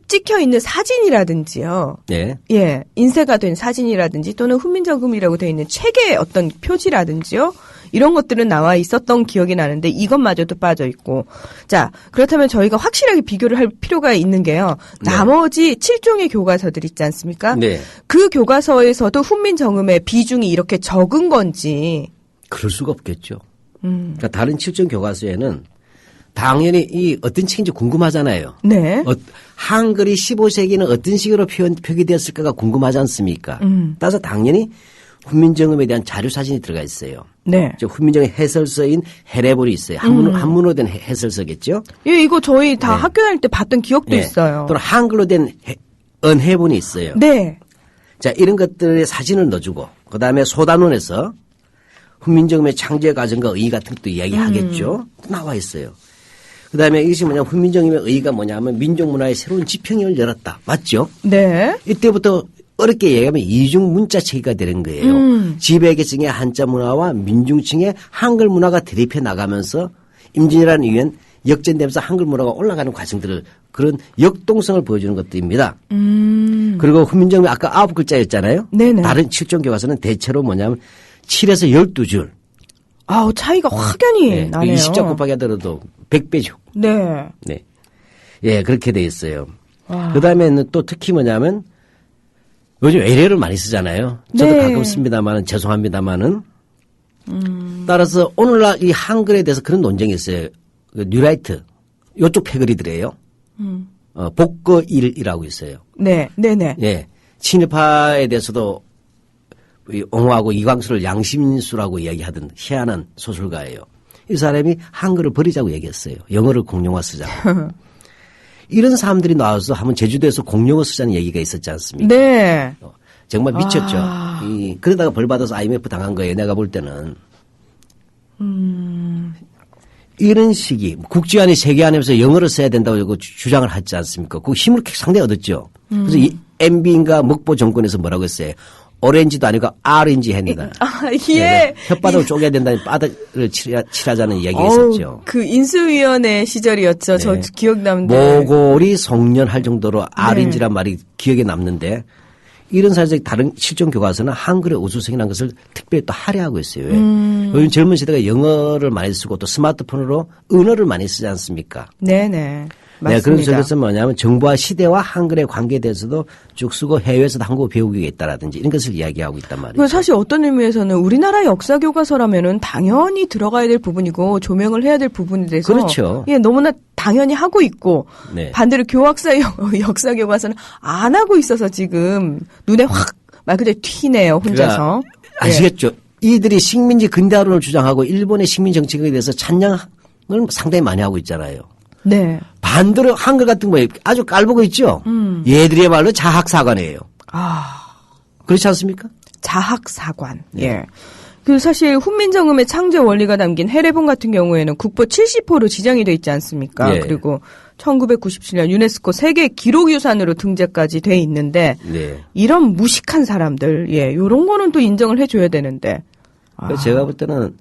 [SPEAKER 1] 찍혀 있는 사진이라든지요.
[SPEAKER 2] 네.
[SPEAKER 1] 예, 인쇄가 된 사진이라든지 또는 훈민정음이라고 되어 있는 책의 어떤 표지라든지요. 이런 것들은 나와 있었던 기억이 나는데 이것마저도 빠져 있고. 자, 그렇다면 저희가 확실하게 비교를 할 필요가 있는 게요.
[SPEAKER 2] 네. 나머지
[SPEAKER 1] 7종의 교과서들 있지 않습니까?
[SPEAKER 2] 네.
[SPEAKER 1] 그 교과서에서도 훈민정음의 비중이 이렇게 적은 건지.
[SPEAKER 2] 그럴 수가 없겠죠. 그러니까 다른 7종 교과서에는 당연히 이 어떤 책인지 궁금하잖아요.
[SPEAKER 1] 네.
[SPEAKER 2] 한글이 15세기는 어떤 식으로 표기되었을까가 궁금하지 않습니까? 따라서 당연히 훈민정음에 대한 자료 사진이 들어가 있어요.
[SPEAKER 1] 네.
[SPEAKER 2] 훈민정음 해설서인 해례본이 있어요. 한문으로 된 해설서겠죠.
[SPEAKER 1] 예, 이거 저희 다
[SPEAKER 2] 네.
[SPEAKER 1] 학교 다닐 때 봤던 기억도
[SPEAKER 2] 네.
[SPEAKER 1] 있어요.
[SPEAKER 2] 또는 한글로 된 언해본이 있어요.
[SPEAKER 1] 네.
[SPEAKER 2] 자, 이런 것들의 사진을 넣어주고 그다음에 소단원에서 훈민정음의 창제 과정과 의의 같은 것도 이야기하겠죠. 나와 있어요. 그다음에 이것이 뭐냐면 훈민정음의 의의가 뭐냐면 민족문화의 새로운 지평을 열었다. 맞죠?
[SPEAKER 1] 네.
[SPEAKER 2] 이때부터 어렵게 얘기하면 이중 문자 체계가 되는 거예요. 지배계층의 한자 문화와 민중층의 한글 문화가 대립해 나가면서 임진왜란 이후엔 역전되면서 한글 문화가 올라가는 과정들을 그런 역동성을 보여주는 것들입니다. 그리고 훈민정음이 아까 9글자였잖아요.
[SPEAKER 1] 네네.
[SPEAKER 2] 다른 7종 교과서는 대체로 뭐냐면 7에서 12줄.
[SPEAKER 1] 아우, 차이가 확연히
[SPEAKER 2] 네.
[SPEAKER 1] 나네요.
[SPEAKER 2] 20자 곱하기 하더라도 100배죠.
[SPEAKER 1] 네.
[SPEAKER 2] 네. 예, 그렇게 돼 있어요.
[SPEAKER 1] 와.
[SPEAKER 2] 그 다음에는 또 특히 뭐냐면 요즘 외래어를 많이 쓰잖아요. 저도
[SPEAKER 1] 네.
[SPEAKER 2] 가끔 씁니다만은 죄송합니다만은 따라서 오늘날 이 한글에 대해서 그런 논쟁이 있어요. 그 뉴라이트 요쪽 패거리들이에요. 복거일이라고 있어요.
[SPEAKER 1] 네. 네네.
[SPEAKER 2] 예. 친일파에 대해서도 이 옹호하고 이광수를 양심인수라고 이야기하던 희한한 소설가예요. 이 사람이 한글을 버리자고 얘기했어요. 영어를 공용어 쓰자고. 이런 사람들이 나와서 한번 제주도에서 공용어 쓰자는 얘기가 있었지 않습니까?
[SPEAKER 1] 네.
[SPEAKER 2] 정말 미쳤죠.
[SPEAKER 1] 아.
[SPEAKER 2] 그러다가 벌 받아서 IMF 당한 거예요. 내가 볼 때는. 이런 식이 국제안이 세계안에서 영어를 써야 된다고 주장을 하지 않습니까? 그 힘을 상당히 얻었죠. 그래서 이 MB인가 먹보 정권에서 뭐라고 했어요. 오렌지도 아니고 아렌지 했다.
[SPEAKER 1] 아, 예.
[SPEAKER 2] 네, 혓바닥을 쪼개야 된다는 바닥을 칠하자는 이야기가 있었죠.
[SPEAKER 1] 그 인수위원회 시절이었죠. 저
[SPEAKER 2] 네.
[SPEAKER 1] 기억 남는데.
[SPEAKER 2] 모골이 송년할 정도로 아렌지란 말이 기억에 남는데 이런 사회적 다른 실종 교과서는 한글의 우수성이라는 것을 특별히 또 할애하고 있어요. 왜? 요즘 젊은 세대가 영어를 많이 쓰고 또 스마트폰으로 언어를 많이 쓰지 않습니까?
[SPEAKER 1] 네네.
[SPEAKER 2] 네,
[SPEAKER 1] 맞습니다.
[SPEAKER 2] 그런 속에서 뭐냐면 정부와 시대와 한글의 관계에 대해서도 쭉 쓰고 해외에서도 한국어 배우기가 있다라든지 이런 것을 이야기하고 있단 말이죠.
[SPEAKER 1] 사실 어떤 의미에서는 우리나라 역사 교과서라면은 당연히 들어가야 될 부분이고 조명을 해야 될 부분에 대해서
[SPEAKER 2] 그렇죠.
[SPEAKER 1] 예, 너무나 당연히 하고 있고
[SPEAKER 2] 네.
[SPEAKER 1] 반대로 교학사 역사 교과서는 안 하고 있어서 지금 눈에 확 말 그대로 튀네요, 혼자서.
[SPEAKER 2] 아시겠죠? 이들이 식민지 근대화론을 주장하고 일본의 식민 정책에 대해서 찬양을 상당히 많이 하고 있잖아요.
[SPEAKER 1] 네.
[SPEAKER 2] 반대로 한글 같은 거 아주 깔보고 있죠. 얘들의 말로 자학사관이에요.
[SPEAKER 1] 아,
[SPEAKER 2] 그렇지 않습니까?
[SPEAKER 1] 자학사관. 예. 그 사실 훈민정음의 창조 원리가 담긴 해례본 같은 경우에는 국보 70호로 지정이 돼 있지 않습니까?
[SPEAKER 2] 예.
[SPEAKER 1] 그리고 1997년 유네스코 세계 기록유산으로 등재까지 돼 있는데
[SPEAKER 2] 네.
[SPEAKER 1] 이런 무식한 사람들, 예, 요런 거는 또 인정을 해줘야 되는데.
[SPEAKER 2] 그래서 제가 볼 때는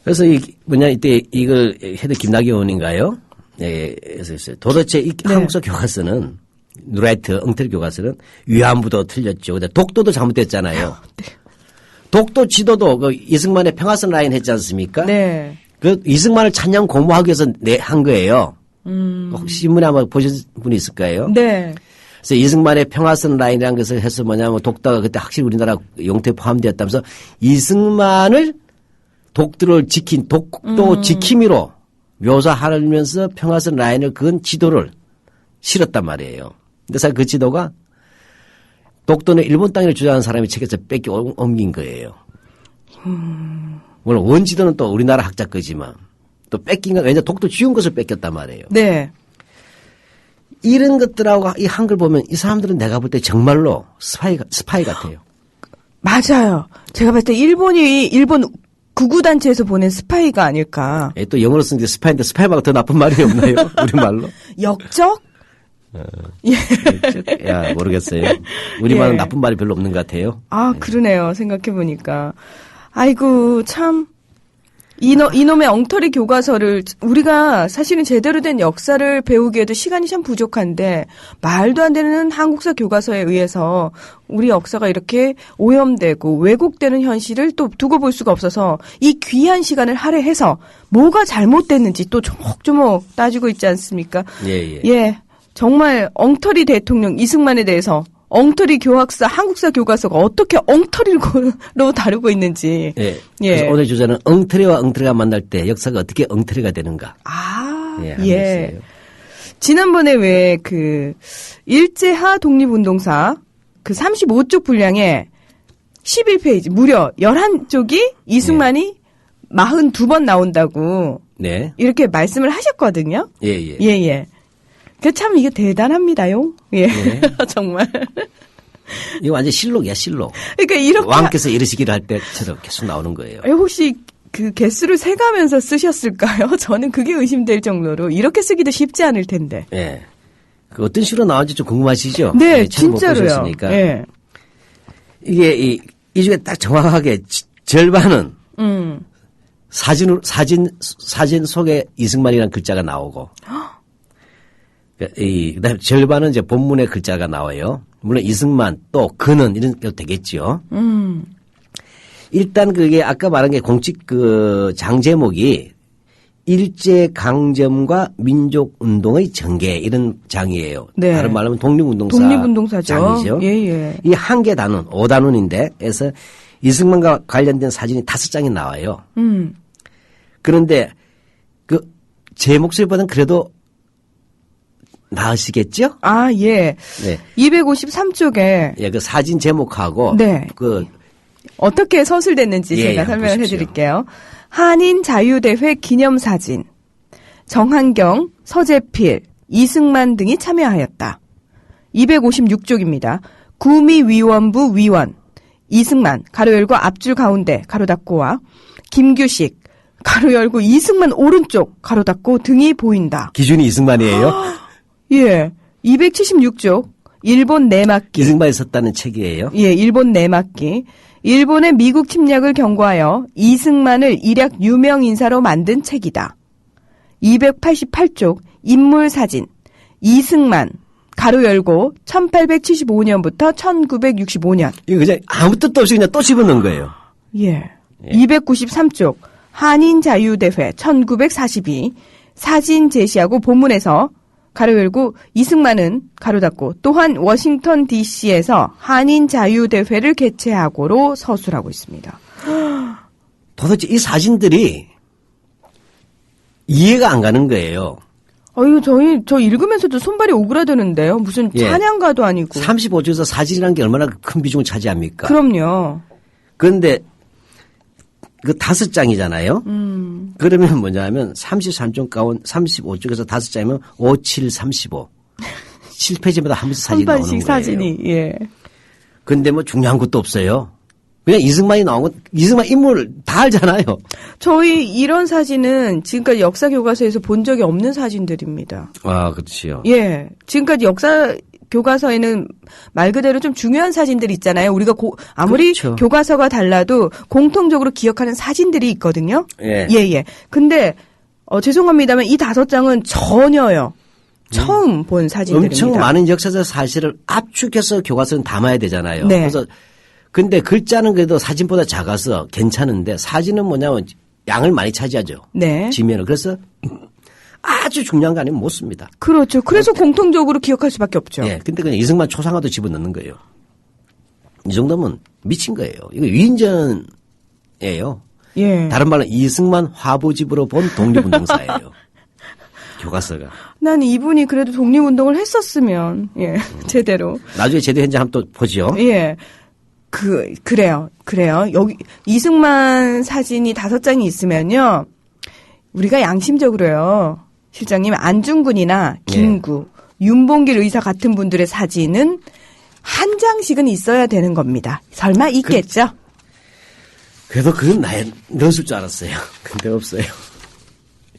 [SPEAKER 2] 그래서 이때 이걸 해도 김나기 의원인가요? 네, 그래서 도대체 이 한국사 교과서는 누라이트 엉터리 교과서는 위안부도 틀렸죠. 근데 독도도 잘못됐잖아요.
[SPEAKER 1] 네.
[SPEAKER 2] 독도 지도도 그 이승만의 평화선 라인 했지 않습니까?
[SPEAKER 1] 네.
[SPEAKER 2] 그 이승만을 찬양 공모하기 위해서 한 거예요. 혹시 신문에 아마 보신 분이 있을 거예요.
[SPEAKER 1] 네.
[SPEAKER 2] 그래서 이승만의 평화선 라인이라는 것을 해서 뭐냐면 독도가 그때 확실히 우리나라 용토에 포함되었다면서 이승만을 독도를 지킨 독도 지킴이로 묘사하면서 평화선 라인을 그은 지도를 실었단 말이에요. 근데 사실 그 지도가 독도는 일본 땅을 주장하는 사람이 책에서 뺏겨 옮긴 거예요. 물론 원지도는 또 우리나라 학자 거지만 또 뺏긴 건 왜냐 독도 지은 것을 뺏겼단 말이에요.
[SPEAKER 1] 네.
[SPEAKER 2] 이런 것들하고 이 한글 보면 이 사람들은 내가 볼 때 정말로 스파이 같아요.
[SPEAKER 1] 맞아요. 제가 봤을 때 일본 구구단체에서 보낸 스파이가 아닐까.
[SPEAKER 2] 예, 또 영어로 쓰는데 스파이인데 스파이 말고 더 나쁜 말이 없나요? 우리말로?
[SPEAKER 1] 역적?
[SPEAKER 2] 야, 모르겠어요. 우리말은
[SPEAKER 1] 예.
[SPEAKER 2] 나쁜 말이 별로 없는 것 같아요.
[SPEAKER 1] 아, 그러네요. 생각해보니까. 아이고, 참. 이놈의 엉터리 교과서를 우리가 사실은 제대로 된 역사를 배우기에도 시간이 참 부족한데 말도 안 되는 한국사 교과서에 의해서 우리 역사가 이렇게 오염되고 왜곡되는 현실을 또 두고 볼 수가 없어서 이 귀한 시간을 할애해서 뭐가 잘못됐는지 또 조목조목 따지고 있지 않습니까?
[SPEAKER 2] 예.
[SPEAKER 1] 예. 정말 엉터리 대통령 이승만에 대해서 엉터리 교학사, 한국사 교과서가 어떻게 엉터리로 다루고 있는지.
[SPEAKER 2] 예. 그래서 오늘 주제는 엉터리와 엉터리가 만날 때 역사가 어떻게 엉터리가 되는가.
[SPEAKER 1] 예. 지난번에 왜 일제하 독립운동사 35쪽 분량에 11페이지, 무려 11쪽이 이승만이 42번 나온다고.
[SPEAKER 2] 네.
[SPEAKER 1] 이렇게 말씀을 하셨거든요.
[SPEAKER 2] 예.
[SPEAKER 1] 참 이게 대단합니다요. 예.
[SPEAKER 2] 네.
[SPEAKER 1] 정말.
[SPEAKER 2] 이거 완전 실록이야, 실록.
[SPEAKER 1] 그러니까 이렇게.
[SPEAKER 2] 왕께서 이러시기를 할 때처럼 계속 나오는 거예요.
[SPEAKER 1] 혹시 개수를 세가면서 쓰셨을까요? 저는 그게 의심될 정도로 이렇게 쓰기도 쉽지 않을 텐데.
[SPEAKER 2] 예. 어떤 식으로 나온지 좀 궁금하시죠?
[SPEAKER 1] 네,
[SPEAKER 2] 진짜로요.
[SPEAKER 1] 예.
[SPEAKER 2] 이게 이 중에 딱 정확하게 절반은 사진 속에 이승만이라는 글자가 나오고 그다음에 절반은 이제 본문의 글자가 나와요. 물론 이승만 또 그는 이런 게 되겠죠. 일단 그게 아까 말한 게 공식 장 제목이 일제 강점과 민족 운동의 전개 이런 장이에요.
[SPEAKER 1] 네.
[SPEAKER 2] 다른 말로 하면 독립운동사죠. 장이죠.
[SPEAKER 1] 예.
[SPEAKER 2] 이 한 개 단원 5단원인데 그래서 이승만과 관련된 사진이 5장이 나와요. 그런데 제 목소리보다는 그래도 나으시겠죠?
[SPEAKER 1] 예.
[SPEAKER 2] 네.
[SPEAKER 1] 253쪽에.
[SPEAKER 2] 예, 그 사진 제목하고.
[SPEAKER 1] 네. 어떻게 서술됐는지 제가 설명을
[SPEAKER 2] 보십시오.
[SPEAKER 1] 해드릴게요. 한인 자유대회 기념사진. 정한경, 서재필, 이승만 등이 참여하였다. 256쪽입니다. 구미위원부 위원. 이승만, 가로 열고 앞줄 가운데, 가로 닫고와 김규식, 가로 열고 이승만 오른쪽, 가로 닫고 등이 보인다.
[SPEAKER 2] 기준이 이승만이에요?
[SPEAKER 1] 예. 276쪽. 일본 내막기.
[SPEAKER 2] 이승만이 썼다는 책이에요?
[SPEAKER 1] 예, 일본 내막기. 일본의 미국 침략을 경고하여 이승만을 일약 유명 인사로 만든 책이다. 288쪽. 인물사진. 이승만. 가로 열고 1875년부터 1965년.
[SPEAKER 2] 이거 그냥 아무 뜻도 없이 그냥 또 집어넣은 거예요.
[SPEAKER 1] 예. 293쪽. 한인자유대회 1942. 사진 제시하고 본문에서 가로 열고 이승만은 가로 닫고 또한 워싱턴 DC에서 한인자유대회를 개최하고로 서술하고 있습니다.
[SPEAKER 2] 도대체 이 사진들이 이해가 안 가는 거예요.
[SPEAKER 1] 저 읽으면서도 손발이 오그라드는데요. 무슨 찬양가도 아니고.
[SPEAKER 2] 35쪽에서 사진이라는 게 얼마나 큰 비중을 차지합니까?
[SPEAKER 1] 그럼요.
[SPEAKER 2] 그런데 5장이잖아요. 그러면 뭐냐면 33쪽 가운 35쪽에서 5장이면 5, 7, 35. 7페이지마다 한 번씩 사진이 나오는 거예요.
[SPEAKER 1] 사진이. 예.
[SPEAKER 2] 근데 뭐 중요한 것도 없어요. 그냥 이승만이 나온 건 이승만 인물 다 알잖아요.
[SPEAKER 1] 저희 이런 사진은 지금까지 역사 교과서에서 본 적이 없는 사진들입니다.
[SPEAKER 2] 그렇지요.
[SPEAKER 1] 예. 지금까지 역사 교과서에는 말 그대로 좀 중요한 사진들 있잖아요. 우리가 아무리
[SPEAKER 2] 그렇죠.
[SPEAKER 1] 교과서가 달라도 공통적으로 기억하는 사진들이 있거든요.
[SPEAKER 2] 예.
[SPEAKER 1] 예. 근데 죄송합니다만 이 5장은 전혀요. 처음 본 사진들입니다.
[SPEAKER 2] 엄청 많은 역사적 사실을 압축해서 교과서는 담아야 되잖아요.
[SPEAKER 1] 네.
[SPEAKER 2] 그래서 근데 글자는 그래도 사진보다 작아서 괜찮은데 사진은 뭐냐면 양을 많이 차지하죠.
[SPEAKER 1] 네.
[SPEAKER 2] 지면을. 그래서 아주 중요한 거 아니면 못 씁니다.
[SPEAKER 1] 그렇죠. 그래서 공통적으로 기억할 수밖에 없죠.
[SPEAKER 2] 예. 근데 그냥 이승만 초상화도 집어넣는 거예요. 이 정도면 미친 거예요. 이거 위인전이에요.
[SPEAKER 1] 예.
[SPEAKER 2] 다른 말로 이승만 화보집으로 본 독립운동사예요. 교과서가.
[SPEAKER 1] 난 이분이 그래도 독립운동을 했었으면, 제대로.
[SPEAKER 2] 나중에 제대 현장 한번 또 보죠.
[SPEAKER 1] 예. 그래요. 여기, 이승만 사진이 5장이 있으면요. 우리가 양심적으로요. 실장님, 안중근이나 김구, 윤봉길 의사 같은 분들의 사진은 한 장씩은 있어야 되는 겁니다. 설마 있겠죠?
[SPEAKER 2] 그래도 그건 넣었을 줄 알았어요. 근데 없어요.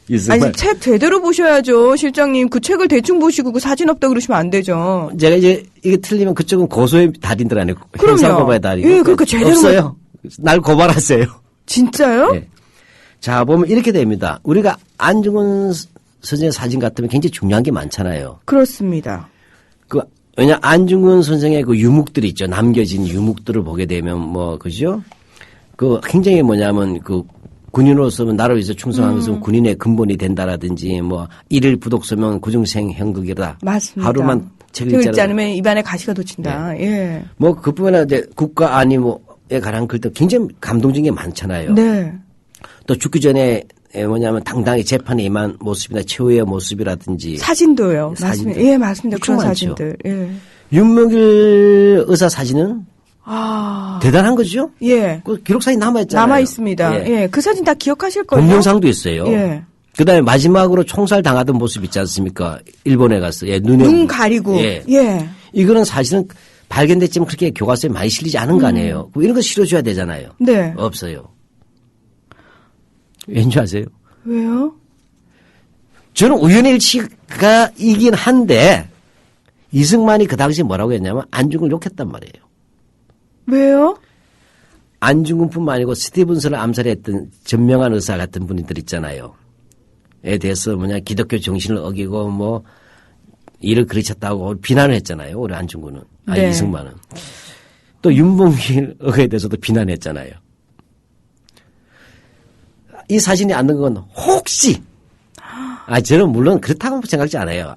[SPEAKER 2] 이승만.
[SPEAKER 1] 아니, 책 제대로 보셔야죠, 실장님. 그 책을 대충 보시고 그 사진 없다 그러시면 안 되죠.
[SPEAKER 2] 제가 이제 이게 틀리면 그쪽은 고소의 달인들 아니고
[SPEAKER 1] 그럼요.
[SPEAKER 2] 형사고발의 달인.
[SPEAKER 1] 예, 그러니까 제대로
[SPEAKER 2] 없어요. 날 고발하세요.
[SPEAKER 1] 진짜요?
[SPEAKER 2] 네. 자, 보면 이렇게 됩니다. 우리가 안중근 선생의 사진 같으면 굉장히 중요한 게 많잖아요.
[SPEAKER 1] 그렇습니다.
[SPEAKER 2] 왜냐, 안중근 선생의 그 유묵들이 있죠. 남겨진 유묵들을 보게 되면 뭐, 그죠? 굉장히 뭐냐면 군인으로서 나라를 위해서 충성한 것은 군인의 근본이 된다라든지 뭐, 일일 부독서면 구중생 형극이다.
[SPEAKER 1] 맞습니다.
[SPEAKER 2] 하루만 책을
[SPEAKER 1] 읽지
[SPEAKER 2] 읽지
[SPEAKER 1] 않으면 입안에 가시가 돋친다. 예.
[SPEAKER 2] 뭐, 그뿐만 아니라 이제 국가 안위에 관한 글도 굉장히 감동적인 게 많잖아요.
[SPEAKER 1] 네.
[SPEAKER 2] 또 죽기 전에 뭐냐면 당당히 재판에 임한 모습이나 최후의 모습이라든지
[SPEAKER 1] 사진도요.
[SPEAKER 2] 사진들.
[SPEAKER 1] 맞습니다. 예, 맞습니다. 그런
[SPEAKER 2] 많죠.
[SPEAKER 1] 사진들. 예.
[SPEAKER 2] 윤석열 의사 사진은
[SPEAKER 1] 아.
[SPEAKER 2] 대단한 거죠?
[SPEAKER 1] 예.
[SPEAKER 2] 그 기록사진 남아있잖아요.
[SPEAKER 1] 남아 있습니다. 예. 그 사진 다 기억하실 거예요.
[SPEAKER 2] 동영상도 있어요.
[SPEAKER 1] 예.
[SPEAKER 2] 그다음에 마지막으로 총살 당하던 모습 있지 않습니까? 일본에 가서. 예,
[SPEAKER 1] 눈 가리고.
[SPEAKER 2] 예.
[SPEAKER 1] 예.
[SPEAKER 2] 이거는 사실은 발견됐지만 그렇게 교과서에 많이 실리지 않은 거 아니에요. 그럼 이런 거 실어줘야 되잖아요.
[SPEAKER 1] 네.
[SPEAKER 2] 없어요. 왠지 아세요?
[SPEAKER 1] 왜요?
[SPEAKER 2] 저는 우연의 일치가 이긴 한데 이승만이 그 당시 뭐라고 했냐면 안중근을 욕했단 말이에요.
[SPEAKER 1] 왜요?
[SPEAKER 2] 안중근뿐만 아니고 스티븐슨을 암살했던 전명한 의사 같은 분들 있잖아요. 에 대해서 기독교 정신을 어기고 뭐 일을 그르쳤다고 비난을 했잖아요. 우리 안중근은.
[SPEAKER 1] 네.
[SPEAKER 2] 이승만은. 또 윤봉길 의사에 대해서도 비난했잖아요. 이 사진이 안 든 건 혹시 저는 물론 그렇다고 생각하지 않아요.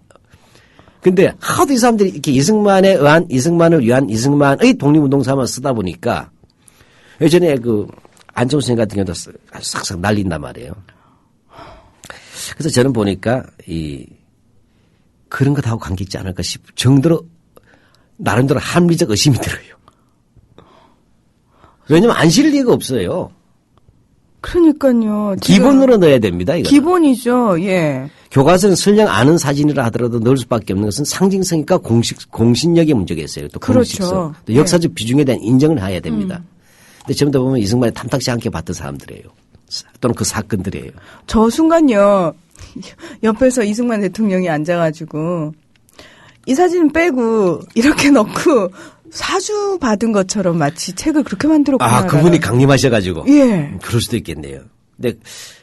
[SPEAKER 2] 근데 하도 이 사람들이 이렇게 이승만을 위한 이승만의 독립운동사만 쓰다 보니까 예전에 안정수 선생 같은 경우도 싹싹 날린단 말이에요. 그래서 저는 보니까 그런 것하고 관계 있지 않을까 싶을 정도로 나름대로 합리적 의심이 들어요. 왜냐면 안 실릴 리가 없어요.
[SPEAKER 1] 그러니까요.
[SPEAKER 2] 기본으로 넣어야 됩니다. 이거는.
[SPEAKER 1] 기본이죠. 예.
[SPEAKER 2] 교과서는 설령 아는 사진이라 하더라도 넣을 수밖에 없는 것은 상징성과 공신력의 문제가 있어요. 또
[SPEAKER 1] 그렇죠.
[SPEAKER 2] 공식성. 또 역사적 비중에 대한 인정을 해야 됩니다. 근데 전부 다 보면 이승만이 탐탁지 않게 봤던 사람들이에요. 또는 그 사건들이에요.
[SPEAKER 1] 저 순간요. 옆에서 이승만 대통령이 앉아가지고 이 사진 빼고 이렇게 넣고 사주 받은 것처럼 마치 책을 그렇게 만들었구나.
[SPEAKER 2] 그분이 강림하셔가지고.
[SPEAKER 1] 예.
[SPEAKER 2] 그럴 수도 있겠네요. 근데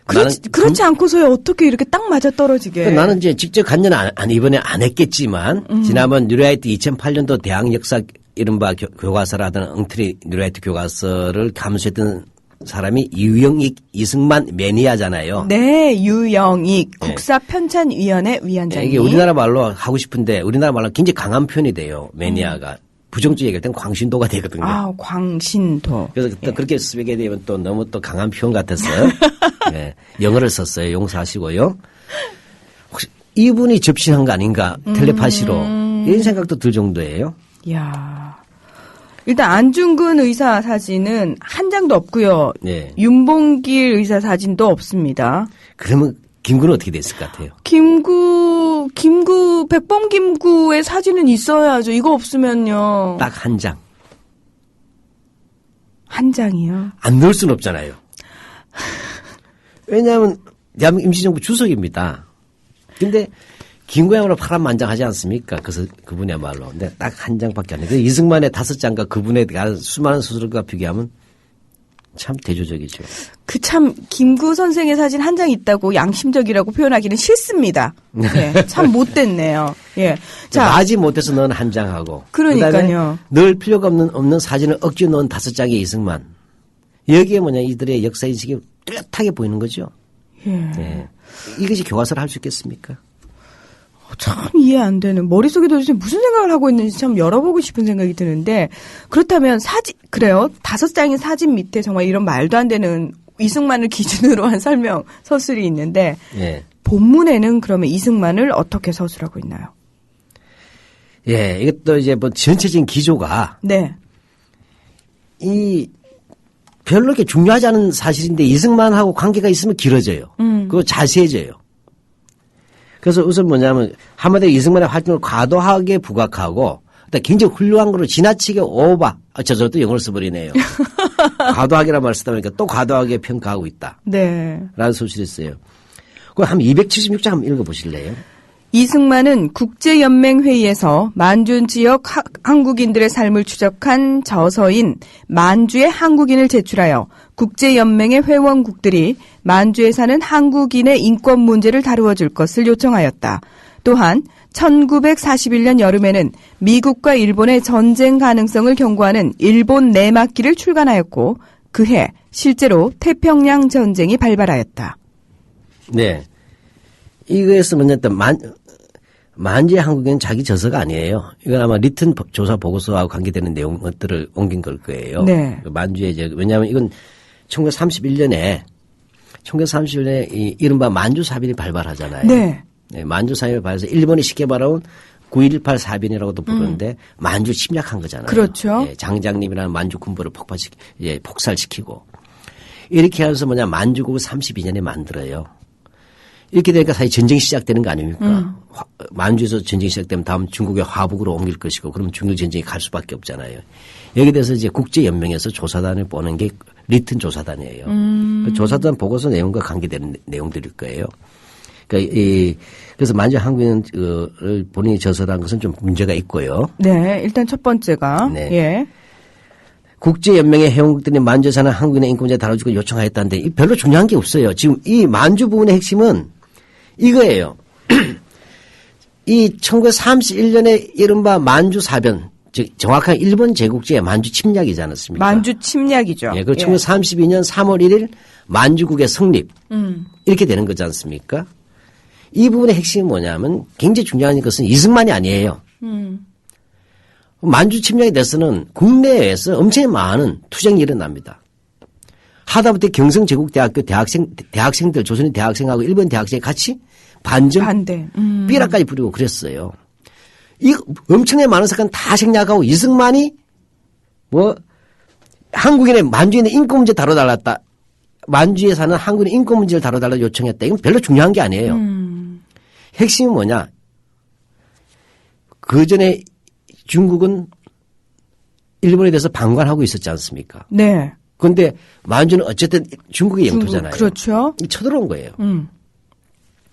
[SPEAKER 1] 그렇지 않고서야 어떻게 이렇게 딱 맞아 떨어지게.
[SPEAKER 2] 나는 이제 직접 관여는 이번에 안 했겠지만 지난번 뉴라이트 2008년도 대학 역사 이른바 교과서라든 엉터리 뉴라이트 교과서를 감수했던 사람이 유영익 이승만 매니아잖아요.
[SPEAKER 1] 네, 유영익 국사편찬위원회 위원장님.
[SPEAKER 2] 이게 우리나라 말로 하고 싶은데 우리나라 말로 굉장히 강한 표현이 돼요. 매니아가. 부정적으로 얘기할 땐 광신도가 되거든요.
[SPEAKER 1] 광신도.
[SPEAKER 2] 그래서 또 그렇게 쓰게 되면 또 너무 또 강한 표현 같아서 네, 영어를 썼어요. 용서하시고요. 혹시 이분이 접신한 거 아닌가 텔레파시로 이런 생각도 들 정도예요.
[SPEAKER 1] 이야. 일단 안중근 의사 사진은 한 장도 없고요.
[SPEAKER 2] 네.
[SPEAKER 1] 윤봉길 의사 사진도 없습니다.
[SPEAKER 2] 그러면 김구는 어떻게 됐을 것 같아요?
[SPEAKER 1] 백범김구의 사진은 있어야죠. 이거 없으면요.
[SPEAKER 2] 딱 한 장.
[SPEAKER 1] 한 장이요?
[SPEAKER 2] 안 넣을 수는 없잖아요. 왜냐하면 대한민국 임시정부 주석입니다. 근데 김구야말로 파란만장하지 않습니까? 그래서 그분이야말로. 근데 딱 한 장밖에 안 해요. 이승만의 5장과 그분에 대한 수많은 소설과 비교하면 참 대조적이죠.
[SPEAKER 1] 참 김구 선생의 사진 한 장 있다고 양심적이라고 표현하기는 싫습니다. 네, 참 못됐네요. 예,
[SPEAKER 2] 자, 나지 못해서 넣은 한 장하고.
[SPEAKER 1] 그러니까요.
[SPEAKER 2] 넣을 필요가 없는 사진을 억지로 넣은 5장의 이승만. 여기에 이들의 역사 인식이 뚜렷하게 보이는 거죠.
[SPEAKER 1] 예.
[SPEAKER 2] 네. 이것이 교과서를 할 수 있겠습니까?
[SPEAKER 1] 참 이해 안 되는, 머릿속에 도대체 무슨 생각을 하고 있는지 참 열어보고 싶은 생각이 드는데, 그렇다면 그래요. 5장의 사진 밑에 정말 이런 말도 안 되는 이승만을 기준으로 한 설명 서술이 있는데,
[SPEAKER 2] 예.
[SPEAKER 1] 본문에는 그러면 이승만을 어떻게 서술하고 있나요?
[SPEAKER 2] 예, 이것도 이제 전체적인 기조가.
[SPEAKER 1] 네.
[SPEAKER 2] 별로 이렇게 중요하지 않은 사실인데 이승만하고 관계가 있으면 길어져요. 그리고 자세해져요. 그래서 우선 뭐냐면 한마디로 이승만의 활동을 과도하게 부각하고 굉장히 훌륭한 거로 지나치게 저도 영어를 써버리네요. 과도하게란 말을 쓰다 보니까 또 과도하게 평가하고 있다.
[SPEAKER 1] 네.
[SPEAKER 2] 라는 소실이 있어요. 그럼 한 276장 한번 읽어보실래요?
[SPEAKER 1] 이승만은 국제연맹회의에서 만주 지역 한국인들의 삶을 추적한 저서인 만주의 한국인을 제출하여 국제연맹의 회원국들이 만주에 사는 한국인의 인권 문제를 다루어 줄 것을 요청하였다. 또한 1941년 여름에는 미국과 일본의 전쟁 가능성을 경고하는 일본 내막기를 출간하였고 그해 실제로 태평양 전쟁이 발발하였다.
[SPEAKER 2] 네. 이거에서 먼저 만주의 한국인은 자기 저서가 아니에요. 이건 아마 리튼 조사 보고서하고 관계되는 내용들을 옮긴 걸 거예요.
[SPEAKER 1] 네.
[SPEAKER 2] 만주의 왜냐하면 이건 1931년에 이 이른바 만주 사변이 발발하잖아요.
[SPEAKER 1] 네.
[SPEAKER 2] 네, 만주 사변이 발발해서 일본이 쉽게 말하면 9.18 사변이라고도 부르는데 만주 침략한 거잖아요.
[SPEAKER 1] 그렇죠.
[SPEAKER 2] 예, 장장님이라는 만주 군부를 폭살시키고 이렇게 해서 만주국을 32년에 만들어요. 이렇게 되니까 사실 전쟁이 시작되는 거 아닙니까? 만주에서 전쟁이 시작되면 다음 중국의 화북으로 옮길 것이고 그러면 중국 전쟁이 갈 수밖에 없잖아요. 여기에 대해서 이제 국제연맹에서 조사단을 보낸 게 리튼 조사단이에요. 그 조사단 보고서 내용과 관계되는 내용들일 거예요. 그러니까 그래서 만주 한국인을 본인이 저서한 것은 좀 문제가 있고요.
[SPEAKER 1] 네, 일단 첫 번째가
[SPEAKER 2] 네.
[SPEAKER 1] 예.
[SPEAKER 2] 국제연맹의 회원국들이 만주에 사는 한국인의 인권 문제 다뤄주고 요청하였다는데 별로 중요한 게 없어요. 지금 이 만주 부분의 핵심은 이거예요. 이 1931년에 이른바 만주 사변, 즉 정확한 일본 제국주의 만주 침략이지 않았습니까?
[SPEAKER 1] 만주 침략이죠.
[SPEAKER 2] 예, 그리고 1932년 3월 1일 만주국의 성립 이렇게 되는 거지 않습니까? 이 부분의 핵심이 뭐냐면 굉장히 중요한 것은 이승만이 아니에요. 만주 침략에 대해서는 국내에서 엄청 많은 투쟁이 일어납니다. 하다못해 경성제국대학교 대학생들, 조선인 대학생하고 일본 대학생이 같이 반대. 삐라까지 부리고 그랬어요. 이 엄청나게 많은 사건 다 생략하고 이승만이 한국인의 만주에 있는 인권 문제 다뤄달랐다. 만주에 사는 한국인의 인권 문제를 다뤄달라 요청했다. 이건 별로 중요한 게 아니에요. 핵심이 뭐냐. 그 전에 중국은 일본에 대해서 방관하고 있었지 않습니까?
[SPEAKER 1] 네.
[SPEAKER 2] 그런데 만주는 어쨌든 중국의 영토잖아요.
[SPEAKER 1] 그렇죠.
[SPEAKER 2] 쳐들어온 거예요.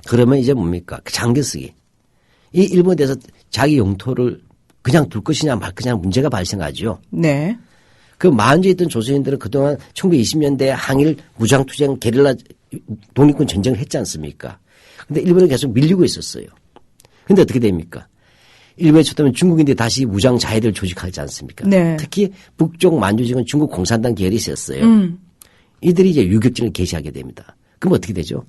[SPEAKER 2] 그러면 이제 뭡니까? 그 장개쓰기. 이 일본에 대해서 자기 영토를 그냥 둘 것이냐 말 것이냐 문제가 발생하죠.
[SPEAKER 1] 네.
[SPEAKER 2] 그 만주에 있던 조선인들은 그동안 1920년대 항일 무장투쟁 게릴라 독립군 전쟁을 했지 않습니까? 근데 일본은 계속 밀리고 있었어요. 근데 어떻게 됩니까? 일본에 쳤다면 중국인들이 다시 무장 자위대를 조직하지 않습니까?
[SPEAKER 1] 네.
[SPEAKER 2] 특히 북쪽 만주 지역은 중국 공산당 계열이 있었어요. 이들이 이제 유격전을 개시하게 됩니다. 그럼 어떻게 되죠?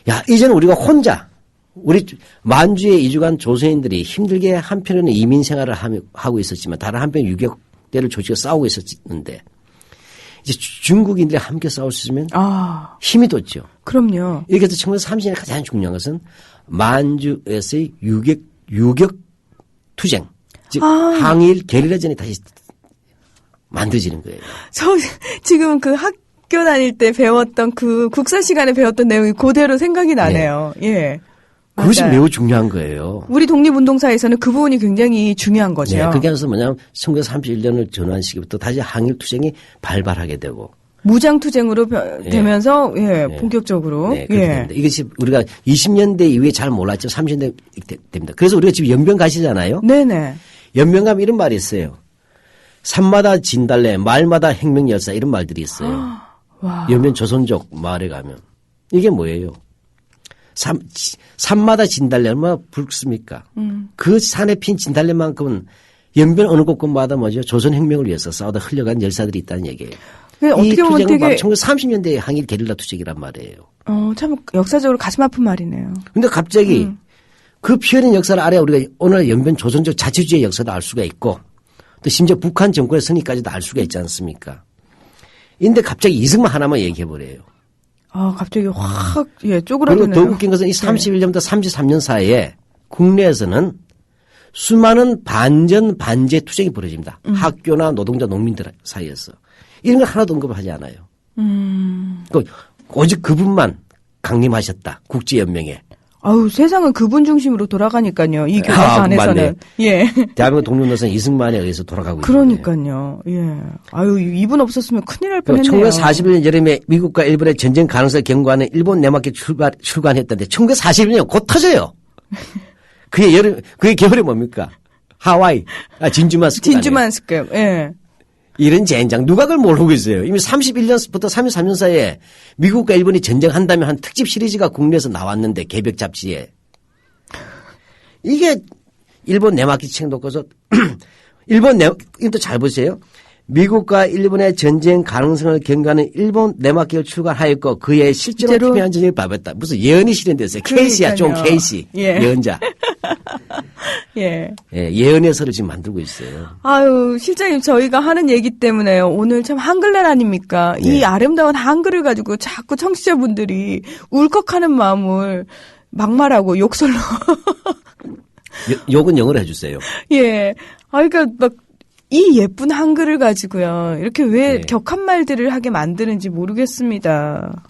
[SPEAKER 2] 야, 이제는 우리가 혼자 우리 만주에 이주간 조선인들이 힘들게 한편에는 이민 생활을 하고 있었지만 다른 한편 유격대를 조직해 싸우고 있었는데 이제 중국인들이 함께 싸울 수 있으면 힘이 돋죠.
[SPEAKER 1] 그럼요.
[SPEAKER 2] 이렇게 해서 1930년에 가장 중요한 것은 만주에서의 유격 투쟁, 즉 항일 게릴라전이 다시 만들어지는 거예요.
[SPEAKER 1] 저 지금 그 학교 다닐 때 배웠던 그 국사 시간에 배웠던 내용이 그대로 생각이 나네요. 네. 예.
[SPEAKER 2] 그것이
[SPEAKER 1] 맞아요.
[SPEAKER 2] 매우 중요한 거예요.
[SPEAKER 1] 우리 독립운동사에서는 그 부분이 굉장히 중요한 거죠.
[SPEAKER 2] 네, 그게 하면서 뭐냐면 1931년을 전환 시기부터 다시 항일 투쟁이 발발하게 되고
[SPEAKER 1] 무장투쟁으로 되면서 본격적으로.
[SPEAKER 2] 네, 그렇게 됩니다. 이것이 우리가 20년대 이후에 잘 몰랐죠. 30년대 됩니다. 그래서 우리가 지금 연변 가시잖아요.
[SPEAKER 1] 네네.
[SPEAKER 2] 연변 가면 이런 말이 있어요. 산마다 진달래, 말마다 혁명열사 이런 말들이 있어요.
[SPEAKER 1] 와.
[SPEAKER 2] 연변 조선족 마을에 가면 이게 뭐예요? 산마다 진달래 얼마나 붉습니까? 그 산에 핀 진달래만큼은 연변 어느 곳곳마다 뭐죠? 조선혁명을 위해서 싸우다 흘려간 열사들이 있다는 얘기예요.
[SPEAKER 1] 어떻게 보면 되게
[SPEAKER 2] 1930년대의 항일 게릴라 투쟁이란 말이에요.
[SPEAKER 1] 참 역사적으로 가슴 아픈 말이네요.
[SPEAKER 2] 근데 갑자기 그 피어난 역사를 알아야 우리가 오늘 연변 조선족 자치주의 역사도 알 수가 있고 또 심지어 북한 정권의 승리까지도 알 수가 있지 않습니까? 근데 갑자기 이승만 하나만 얘기해버려요.
[SPEAKER 1] 갑자기 확,
[SPEAKER 2] 그리고
[SPEAKER 1] 쪼그라드네요.
[SPEAKER 2] 더 웃긴 것은 이 31년부터 33년 사이에 국내에서는 수많은 반전 반제 투쟁이 벌어집니다. 학교나 노동자 농민들 사이에서. 이런 걸 하나도 언급을 하지 않아요. 오직 그분만 강림하셨다. 국제연맹에.
[SPEAKER 1] 아유, 세상은 그분 중심으로 돌아가니까요. 이 교과서 안에서는.
[SPEAKER 2] 맞네.
[SPEAKER 1] 예.
[SPEAKER 2] 대한민국 독립노선 이승만에 의해서 돌아가고 있는
[SPEAKER 1] 그러니까요. 예. 아유, 이분 없었으면 큰일 날 뻔했네요.
[SPEAKER 2] 1941년 여름에 미국과 일본의 전쟁 가능성을 경고하는 일본 내막기 출간했다는데 1941년 곧 터져요. 그게 겨울에 뭡니까? 하와이, 진주만 습격.
[SPEAKER 1] 진주만 습격. 예.
[SPEAKER 2] 이런 젠장 누가 그걸 모르고 있어요. 이미 31년부터 33년 사이에 미국과 일본이 전쟁한다면 한 특집 시리즈가 국내에서 나왔는데 개벽 잡지에 이게 일본 내막기 책 놓고서 이것도 잘 보세요. 미국과 일본의 전쟁 가능성을 경고하는 일본 내막기를 출간하였고 그의 실제로 투명한 전쟁을 발표했다. 무슨 예언이 실현됐어요. 케이시야, 존 케이시.
[SPEAKER 1] 예.
[SPEAKER 2] 예언자.
[SPEAKER 1] 예.
[SPEAKER 2] 예, 예언의 서를 지금 만들고 있어요.
[SPEAKER 1] 아유, 실장님, 저희가 하는 얘기 때문에요. 오늘 참 한글날 아닙니까?
[SPEAKER 2] 네.
[SPEAKER 1] 이 아름다운 한글을 가지고 자꾸 청취자분들이 울컥하는 마음을 막말하고 욕설로.
[SPEAKER 2] 욕은 영어로 해주세요.
[SPEAKER 1] 예. 그러니까 막 이 예쁜 한글을 가지고요. 이렇게 왜
[SPEAKER 2] 네.
[SPEAKER 1] 격한 말들을 하게 만드는지 모르겠습니다.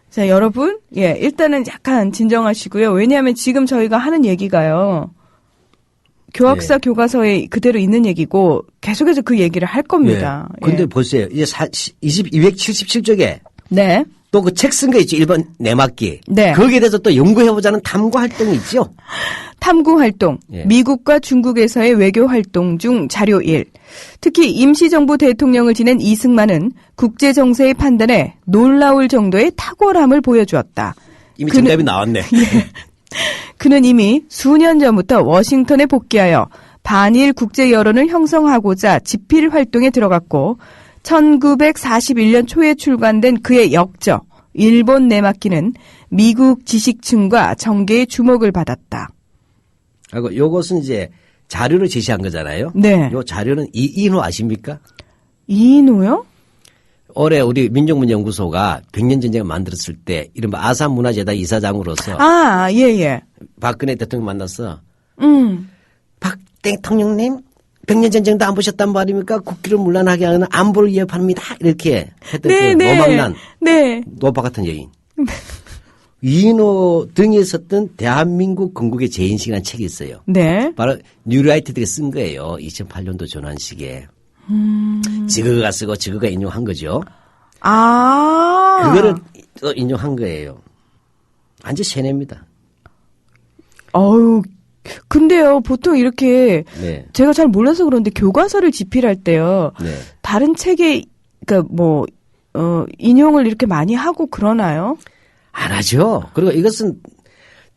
[SPEAKER 1] 자, 여러분. 예, 일단은 약간 진정하시고요. 왜냐하면 지금 저희가 하는 얘기가요. 교학사 교과서에 그대로 있는 얘기고 계속해서 그 얘기를 할 겁니다.
[SPEAKER 2] 근데
[SPEAKER 1] 예.
[SPEAKER 2] 보세요. 이제 277쪽에
[SPEAKER 1] 네.
[SPEAKER 2] 또 그 책 쓴 거 있죠. 일본 내막기.
[SPEAKER 1] 네.
[SPEAKER 2] 거기에 대해서 또 연구해보자는 탐구 활동이 있죠.
[SPEAKER 1] 탐구 활동,
[SPEAKER 2] 예.
[SPEAKER 1] 미국과 중국에서의 외교 활동 중 자료 1. 특히 임시정부 대통령을 지낸 이승만은 국제 정세의 판단에 놀라울 정도의 탁월함을 보여주었다.
[SPEAKER 2] 이미 정답이 나왔네.
[SPEAKER 1] 그는 이미 수년 전부터 워싱턴에 복귀하여 반일 국제 여론을 형성하고자 집필 활동에 들어갔고 1941년 초에 출간된 그의 역저 일본 내막기는 미국 지식층과 정계의 주목을 받았다.
[SPEAKER 2] 그리고 요것은 이제 자료를 제시한 거잖아요.
[SPEAKER 1] 네.
[SPEAKER 2] 요 자료는 이인호 아십니까?
[SPEAKER 1] 이인호요?
[SPEAKER 2] 올해 우리 민족문연구소가 100년 전쟁을 만들었을 때 이른바 아산문화재단 이사장으로서
[SPEAKER 1] 예.
[SPEAKER 2] 박근혜 대통령 만나서 박 대통령님 100년 전쟁도 안 보셨단 말입니까? 국기를 문란하게 하는 안보를 위협합니다. 이렇게 했던 그 노망난 노파 같은 여인. 이인호 등에 썼던 대한민국 건국의 재인식이라는 책이 있어요.
[SPEAKER 1] 네.
[SPEAKER 2] 바로 뉴라이트들이 쓴 거예요. 2008년도 조난식에. 지그가 쓰고 지그가 인용한 거죠. 그거를 또 인용한 거예요. 완전 세뇌입니다.
[SPEAKER 1] 근데요, 보통 이렇게
[SPEAKER 2] 네.
[SPEAKER 1] 제가 잘 몰라서 그런데 교과서를 집필할 때요.
[SPEAKER 2] 네.
[SPEAKER 1] 다른 책에 그러니까 인용을 이렇게 많이 하고 그러나요?
[SPEAKER 2] 안 하죠. 그리고 이것은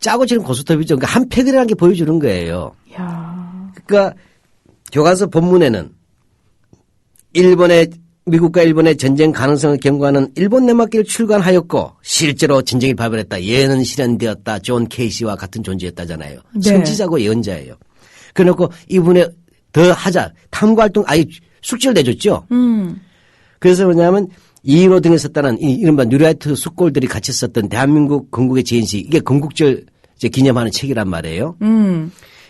[SPEAKER 2] 짜고 치는 고스톱이죠. 그러니까 한 팩이라는 게 보여주는 거예요.
[SPEAKER 1] 야.
[SPEAKER 2] 그러니까 교과서 본문에는 미국과 일본의 전쟁 가능성을 경고하는 일본 내막기를 출간하였고 실제로 전쟁이 발발했다. 예언은 실현되었다. 존 케이시와 같은 존재였다잖아요.
[SPEAKER 1] 네.
[SPEAKER 2] 선지자고 예언자예요. 그래놓고 이분에 더 하자. 탐구활동 아예 숙지를 내줬죠. 그래서 뭐냐면 이인호 등에 썼다는 이른바 뉴라이트 숙골들이 같이 썼던 대한민국 건국의 재인식 이게 건국절 이제 기념하는 책이란 말이에요.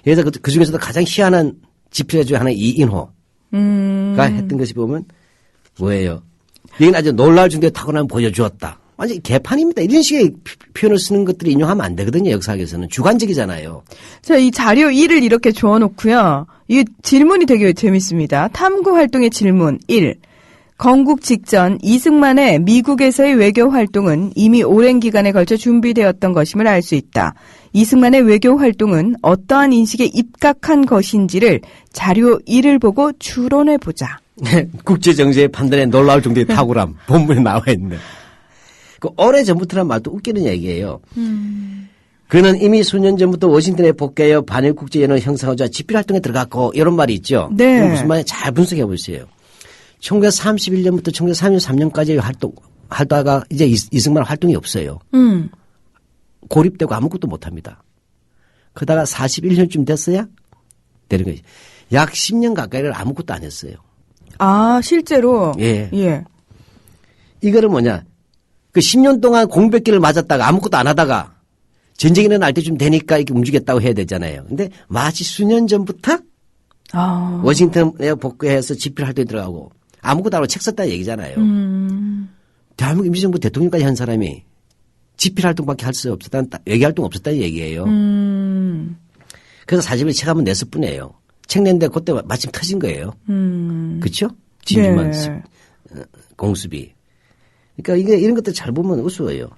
[SPEAKER 2] 그래서 그 중에서도 가장 희한한 집필 중에 하나 이인호가 했던 것이 보면 뭐예요? 여기는 아주 놀라울 정도의 탁월함을 보여주었다. 완전히 개판입니다. 이런 식의 표현을 쓰는 것들이 인용하면 안 되거든요. 역사학에서는. 주관적이잖아요.
[SPEAKER 1] 자, 이 자료 1을 이렇게 주워놓고요. 이 질문이 되게 재밌습니다. 탐구 활동의 질문 1. 건국 직전 이승만의 미국에서의 외교 활동은 이미 오랜 기간에 걸쳐 준비되었던 것임을 알 수 있다. 이승만의 외교 활동은 어떠한 인식에 입각한 것인지를 자료 1을 보고 추론해보자.
[SPEAKER 2] 국제정세의 판단에 놀라울 정도의 탁월함. 본문에 나와 있네. 그 오래전부터란 말도 웃기는 얘기예요. 그는 이미 수년 전부터 워싱턴에 복귀하여 반일 국제연을 형성하자 집필 활동에 들어갔고 이런 말이 있죠.
[SPEAKER 1] 네.
[SPEAKER 2] 무슨 말인지 잘 분석해 보세요. 1931년부터 1933년까지 하다가 이제 이승만 활동이 없어요. 고립되고 아무것도 못합니다. 그러다가 41년쯤 됐어야 되는 거죠. 약 10년 가까이를 아무것도 안 했어요.
[SPEAKER 1] 실제로?
[SPEAKER 2] 예.
[SPEAKER 1] 예.
[SPEAKER 2] 이거는 뭐냐. 그 10년 동안 공백기를 맞았다가 아무것도 안 하다가 전쟁이 일어날 때쯤 되니까 이렇게 움직였다고 해야 되잖아요. 근데 마치 수년 전부터 워싱턴에 복귀해서 집필 활동에 들어가고 아무것도 안 하고 책 썼다는 얘기잖아요. 대한민국 임시정부 대통령까지 한 사람이 집필 활동밖에 할 수 없었다는, 외교 활동 없었다는 얘기예요. 그래서 40일 책 한번 냈을 뿐이에요. 책 냈는데 그때 마침 터진 거예요. 그렇죠? 진주만
[SPEAKER 1] 네.
[SPEAKER 2] 공수비. 그러니까 이런 것들 잘 보면 우스워요.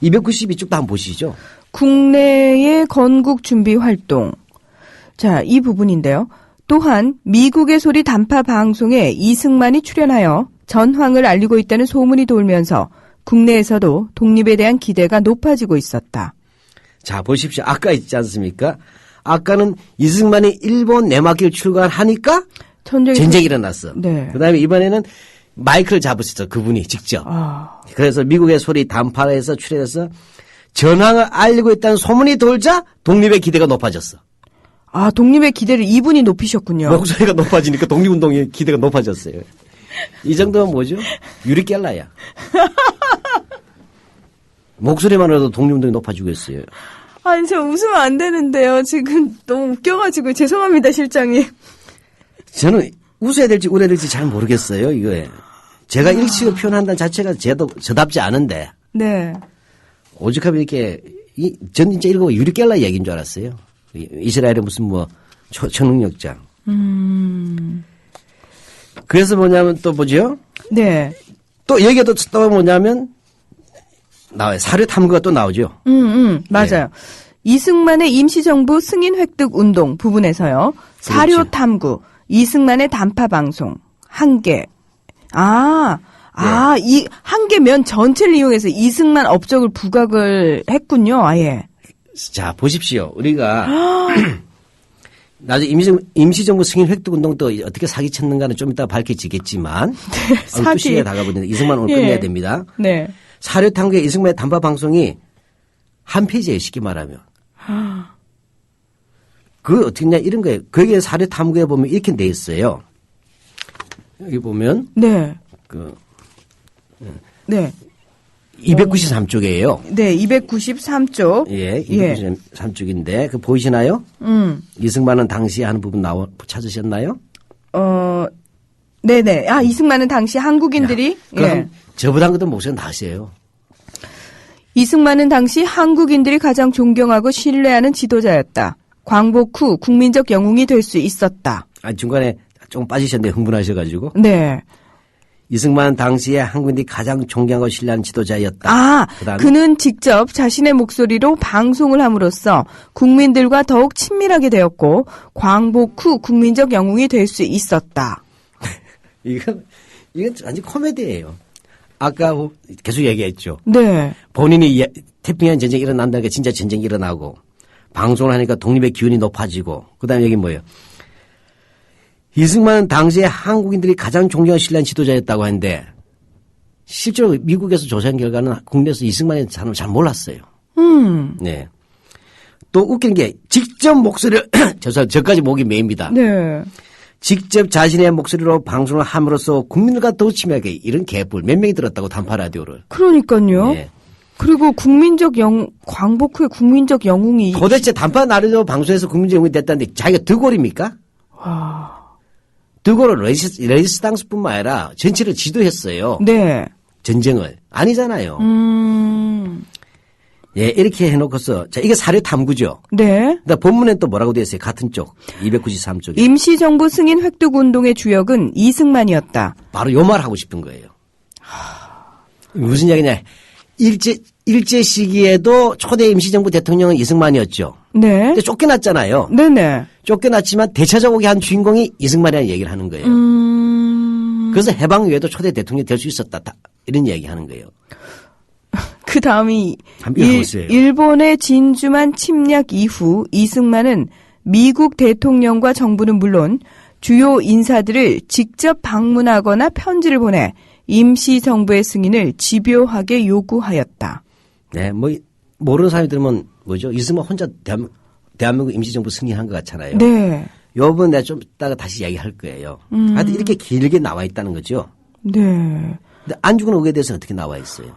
[SPEAKER 2] 292쪽도 한번 보시죠.
[SPEAKER 1] 국내의 건국 준비 활동. 자, 이 부분인데요. 또한 미국의 소리 단파 방송에 이승만이 출연하여 전황을 알리고 있다는 소문이 돌면서 국내에서도 독립에 대한 기대가 높아지고 있었다.
[SPEAKER 2] 자, 보십시오. 아까 있지 않습니까? 아까는 이승만이 일본 내막길 출간하니까 전쟁이 일어났어.
[SPEAKER 1] 네.
[SPEAKER 2] 그다음에 이번에는 마이크를 잡으셨죠. 그분이 직접.
[SPEAKER 1] 아.
[SPEAKER 2] 그래서 미국의 소리 단파에서 출연해서 전황을 알리고 있다는 소문이 돌자 독립의 기대가 높아졌어.
[SPEAKER 1] 아, 독립의 기대를 이분이 높이셨군요.
[SPEAKER 2] 목소리가 높아지니까 독립운동의 기대가 높아졌어요. 이 정도면 뭐죠? 유리깰라야. 목소리만으로도 독립운동이 높아지고 있어요.
[SPEAKER 1] 아니, 저 웃으면 안 되는데요. 지금 너무 웃겨가지고 죄송합니다, 실장님.
[SPEAKER 2] 저는 웃어야 될지 울어야 될지 잘 모르겠어요, 이거에. 제가 일식을 표현한다는 자체가 저답지 않은데.
[SPEAKER 1] 네.
[SPEAKER 2] 오죽하면 이렇게, 전 진짜 이거 유리깰라 얘기인 줄 알았어요. 이스라엘의 무슨 초능력자. 그래서 뭐냐면 또 뭐죠?
[SPEAKER 1] 네.
[SPEAKER 2] 또 얘기도 또 뭐냐면 나와요. 사료 탐구가 또 나오죠.
[SPEAKER 1] 맞아요.
[SPEAKER 2] 네.
[SPEAKER 1] 이승만의 임시정부 승인 획득 운동 부분에서요. 사료
[SPEAKER 2] 그렇지.
[SPEAKER 1] 탐구, 이승만의 단파 방송, 한계. 이 한계면 전체를 이용해서 이승만 업적을 부각을 했군요, 아예.
[SPEAKER 2] 자, 보십시오. 우리가 나중에 임시정부 승인 획득 운동도 어떻게 사기쳤는가는 좀 이따 밝혀지겠지만 또 시간이 다가버리는데 이승만 오늘 끝내야 됩니다.
[SPEAKER 1] 네.
[SPEAKER 2] 사료 탐구의 이승만의 단파 방송이 한 페이지예요. 쉽게 말하면. 그 어떻게냐 이런 거예요. 거기에 사료 탐구에 보면 이렇게 돼 있어요. 여기 보면
[SPEAKER 1] 네. 네.
[SPEAKER 2] 293쪽이에요.
[SPEAKER 1] 네, 293쪽.
[SPEAKER 2] 예, 293쪽인데 그 보이시나요? 이승만은 당시에 하는 부분 찾으셨나요?
[SPEAKER 1] 네네. 아, 이승만은 당시 한국인들이
[SPEAKER 2] 그럼 저보다 그도 목소리 나으세요.
[SPEAKER 1] 이승만은 당시 한국인들이 가장 존경하고 신뢰하는 지도자였다. 광복 후 국민적 영웅이 될 수 있었다.
[SPEAKER 2] 아, 중간에 좀 빠지셨는데 흥분하셔가지고.
[SPEAKER 1] 네.
[SPEAKER 2] 이승만 당시에 한국인들이 가장 존경하고 신뢰하는 지도자였다.
[SPEAKER 1] 아,
[SPEAKER 2] 그다음에?
[SPEAKER 1] 그는 직접 자신의 목소리로 방송을 함으로써 국민들과 더욱 친밀하게 되었고 광복 후 국민적 영웅이 될 수 있었다.
[SPEAKER 2] 이건 완전 코미디예요. 아까 계속 얘기했죠.
[SPEAKER 1] 네.
[SPEAKER 2] 본인이 태평양 전쟁이 일어난다니까 진짜 전쟁이 일어나고 방송을 하니까 독립의 기운이 높아지고 그다음에 여기 뭐예요? 이승만은 당시에 한국인들이 가장 존경하고 신뢰한 지도자였다고 하는데 실제로 미국에서 조사한 결과는 국내에서 이승만의 사람을 잘 몰랐어요. 네. 또 웃긴 게 직접 목소리를 저까지 목이 메입니다.
[SPEAKER 1] 네.
[SPEAKER 2] 직접 자신의 목소리로 방송을 함으로써 국민들과 더욱 친밀하게 이런 개뿔 몇 명이 들었다고 단파 라디오를.
[SPEAKER 1] 그러니까요.
[SPEAKER 2] 네.
[SPEAKER 1] 그리고 광복 후에 국민적 영웅이
[SPEAKER 2] 도대체 단파 라디오 방송에서 국민적 영웅이 됐다는데 자기가 드골입니까?
[SPEAKER 1] 와.
[SPEAKER 2] 드골은 레지스탕스뿐만 아니라 전체를 지도했어요.
[SPEAKER 1] 네.
[SPEAKER 2] 전쟁을. 아니잖아요. 예, 이렇게 해놓고서 자 이게 사료 탐구죠.
[SPEAKER 1] 네.
[SPEAKER 2] 근데 본문에 또 뭐라고 되어 있어요? 같은 쪽 293쪽에.
[SPEAKER 1] 임시정부 승인 획득 운동의 주역은 이승만이었다.
[SPEAKER 2] 바로 요 말 하고 싶은 거예요. 무슨 이야기냐. 일제 시기에도 초대 임시정부 대통령은 이승만이었죠.
[SPEAKER 1] 네.
[SPEAKER 2] 근데 쫓겨났잖아요.
[SPEAKER 1] 네네.
[SPEAKER 2] 쫓겨났지만 대체적으로 한 주인공이 이승만이라는 얘기를 하는 거예요. 그래서 해방 후에도 초대 대통령이 될 수 있었다. 이런 얘기 하는 거예요.
[SPEAKER 1] 그 다음이
[SPEAKER 2] 읽어보세요.
[SPEAKER 1] 일본의 진주만 침략 이후 이승만은 미국 대통령과 정부는 물론 주요 인사들을 직접 방문하거나 편지를 보내 임시정부의 승인을 집요하게 요구하였다.
[SPEAKER 2] 네, 모르는 사람이 들으면 뭐죠? 이승만 혼자 대한민국 임시정부 승인한 것 같잖아요.
[SPEAKER 1] 네.
[SPEAKER 2] 요 부분 내가 좀 이따가 다시 이야기할 거예요. 하여튼 이렇게 길게 나와 있다는 거죠.
[SPEAKER 1] 네.
[SPEAKER 2] 근데 안중근 의혹에 대해서는 어떻게 나와 있어요?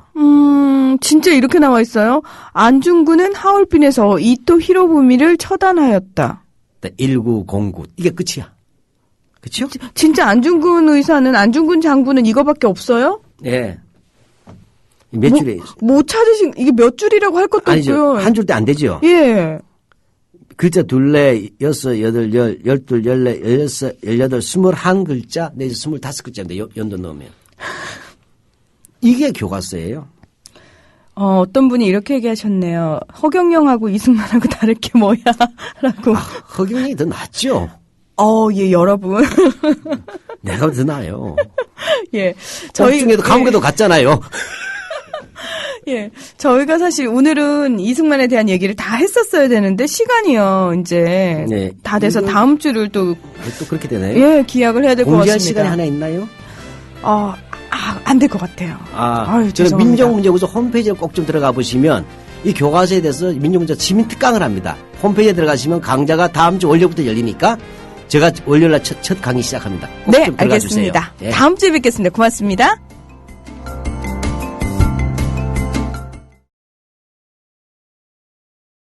[SPEAKER 1] 진짜 이렇게 나와 있어요. 안중근은 하얼빈에서 이토 히로부미를 처단하였다.
[SPEAKER 2] 1909 이게 끝이야. 그렇죠?
[SPEAKER 1] 진짜 안중근 의사는 안중근 장군은 이거밖에 없어요?
[SPEAKER 2] 네. 몇 줄에 있어요?
[SPEAKER 1] 못 찾으신 이게 몇 줄이라고 할 것도
[SPEAKER 2] 아니죠.
[SPEAKER 1] 없고요.
[SPEAKER 2] 한 줄도 안 되죠.
[SPEAKER 1] 예.
[SPEAKER 2] 글자 둘레, 여섯, 여덟, 열둘, 열네, 열여섯, 열여덟, 21글자 내지 25글자인데 연도 넣으면. 이게 교과서예요.
[SPEAKER 1] 어떤 분이 이렇게 얘기하셨네요. 허경영하고 이승만하고 다를 게 뭐야? 라고.
[SPEAKER 2] 허경영이 더 낫죠.
[SPEAKER 1] 예, 여러분.
[SPEAKER 2] 내가 더 나아요.
[SPEAKER 1] 예.
[SPEAKER 2] 저희 중에도 감옥에도 갔잖아요.
[SPEAKER 1] 예. 저희가 사실 오늘은 이승만에 대한 얘기를 다 했었어야 되는데 시간이요. 이제
[SPEAKER 2] 네.
[SPEAKER 1] 다 돼서 다음 주를 또
[SPEAKER 2] 그렇게 되네요.
[SPEAKER 1] 예, 기약을 해야 될 것 같습니다.
[SPEAKER 2] 공지할 시간이 하나 있나요?
[SPEAKER 1] 안 될 것 같아요.
[SPEAKER 2] 저는
[SPEAKER 1] 죄송합니다.
[SPEAKER 2] 민족문제구조 홈페이지에 꼭 좀 들어가 보시면 이 교과서에 대해서 민족문제 시민 특강을 합니다. 홈페이지에 들어가시면 강좌가 다음 주 월요일부터 열리니까 제가 월요일날 첫 강의 시작합니다. 꼭
[SPEAKER 1] 네,
[SPEAKER 2] 좀 들어가
[SPEAKER 1] 알겠습니다.
[SPEAKER 2] 주세요. 예.
[SPEAKER 1] 다음 주에 뵙겠습니다. 고맙습니다.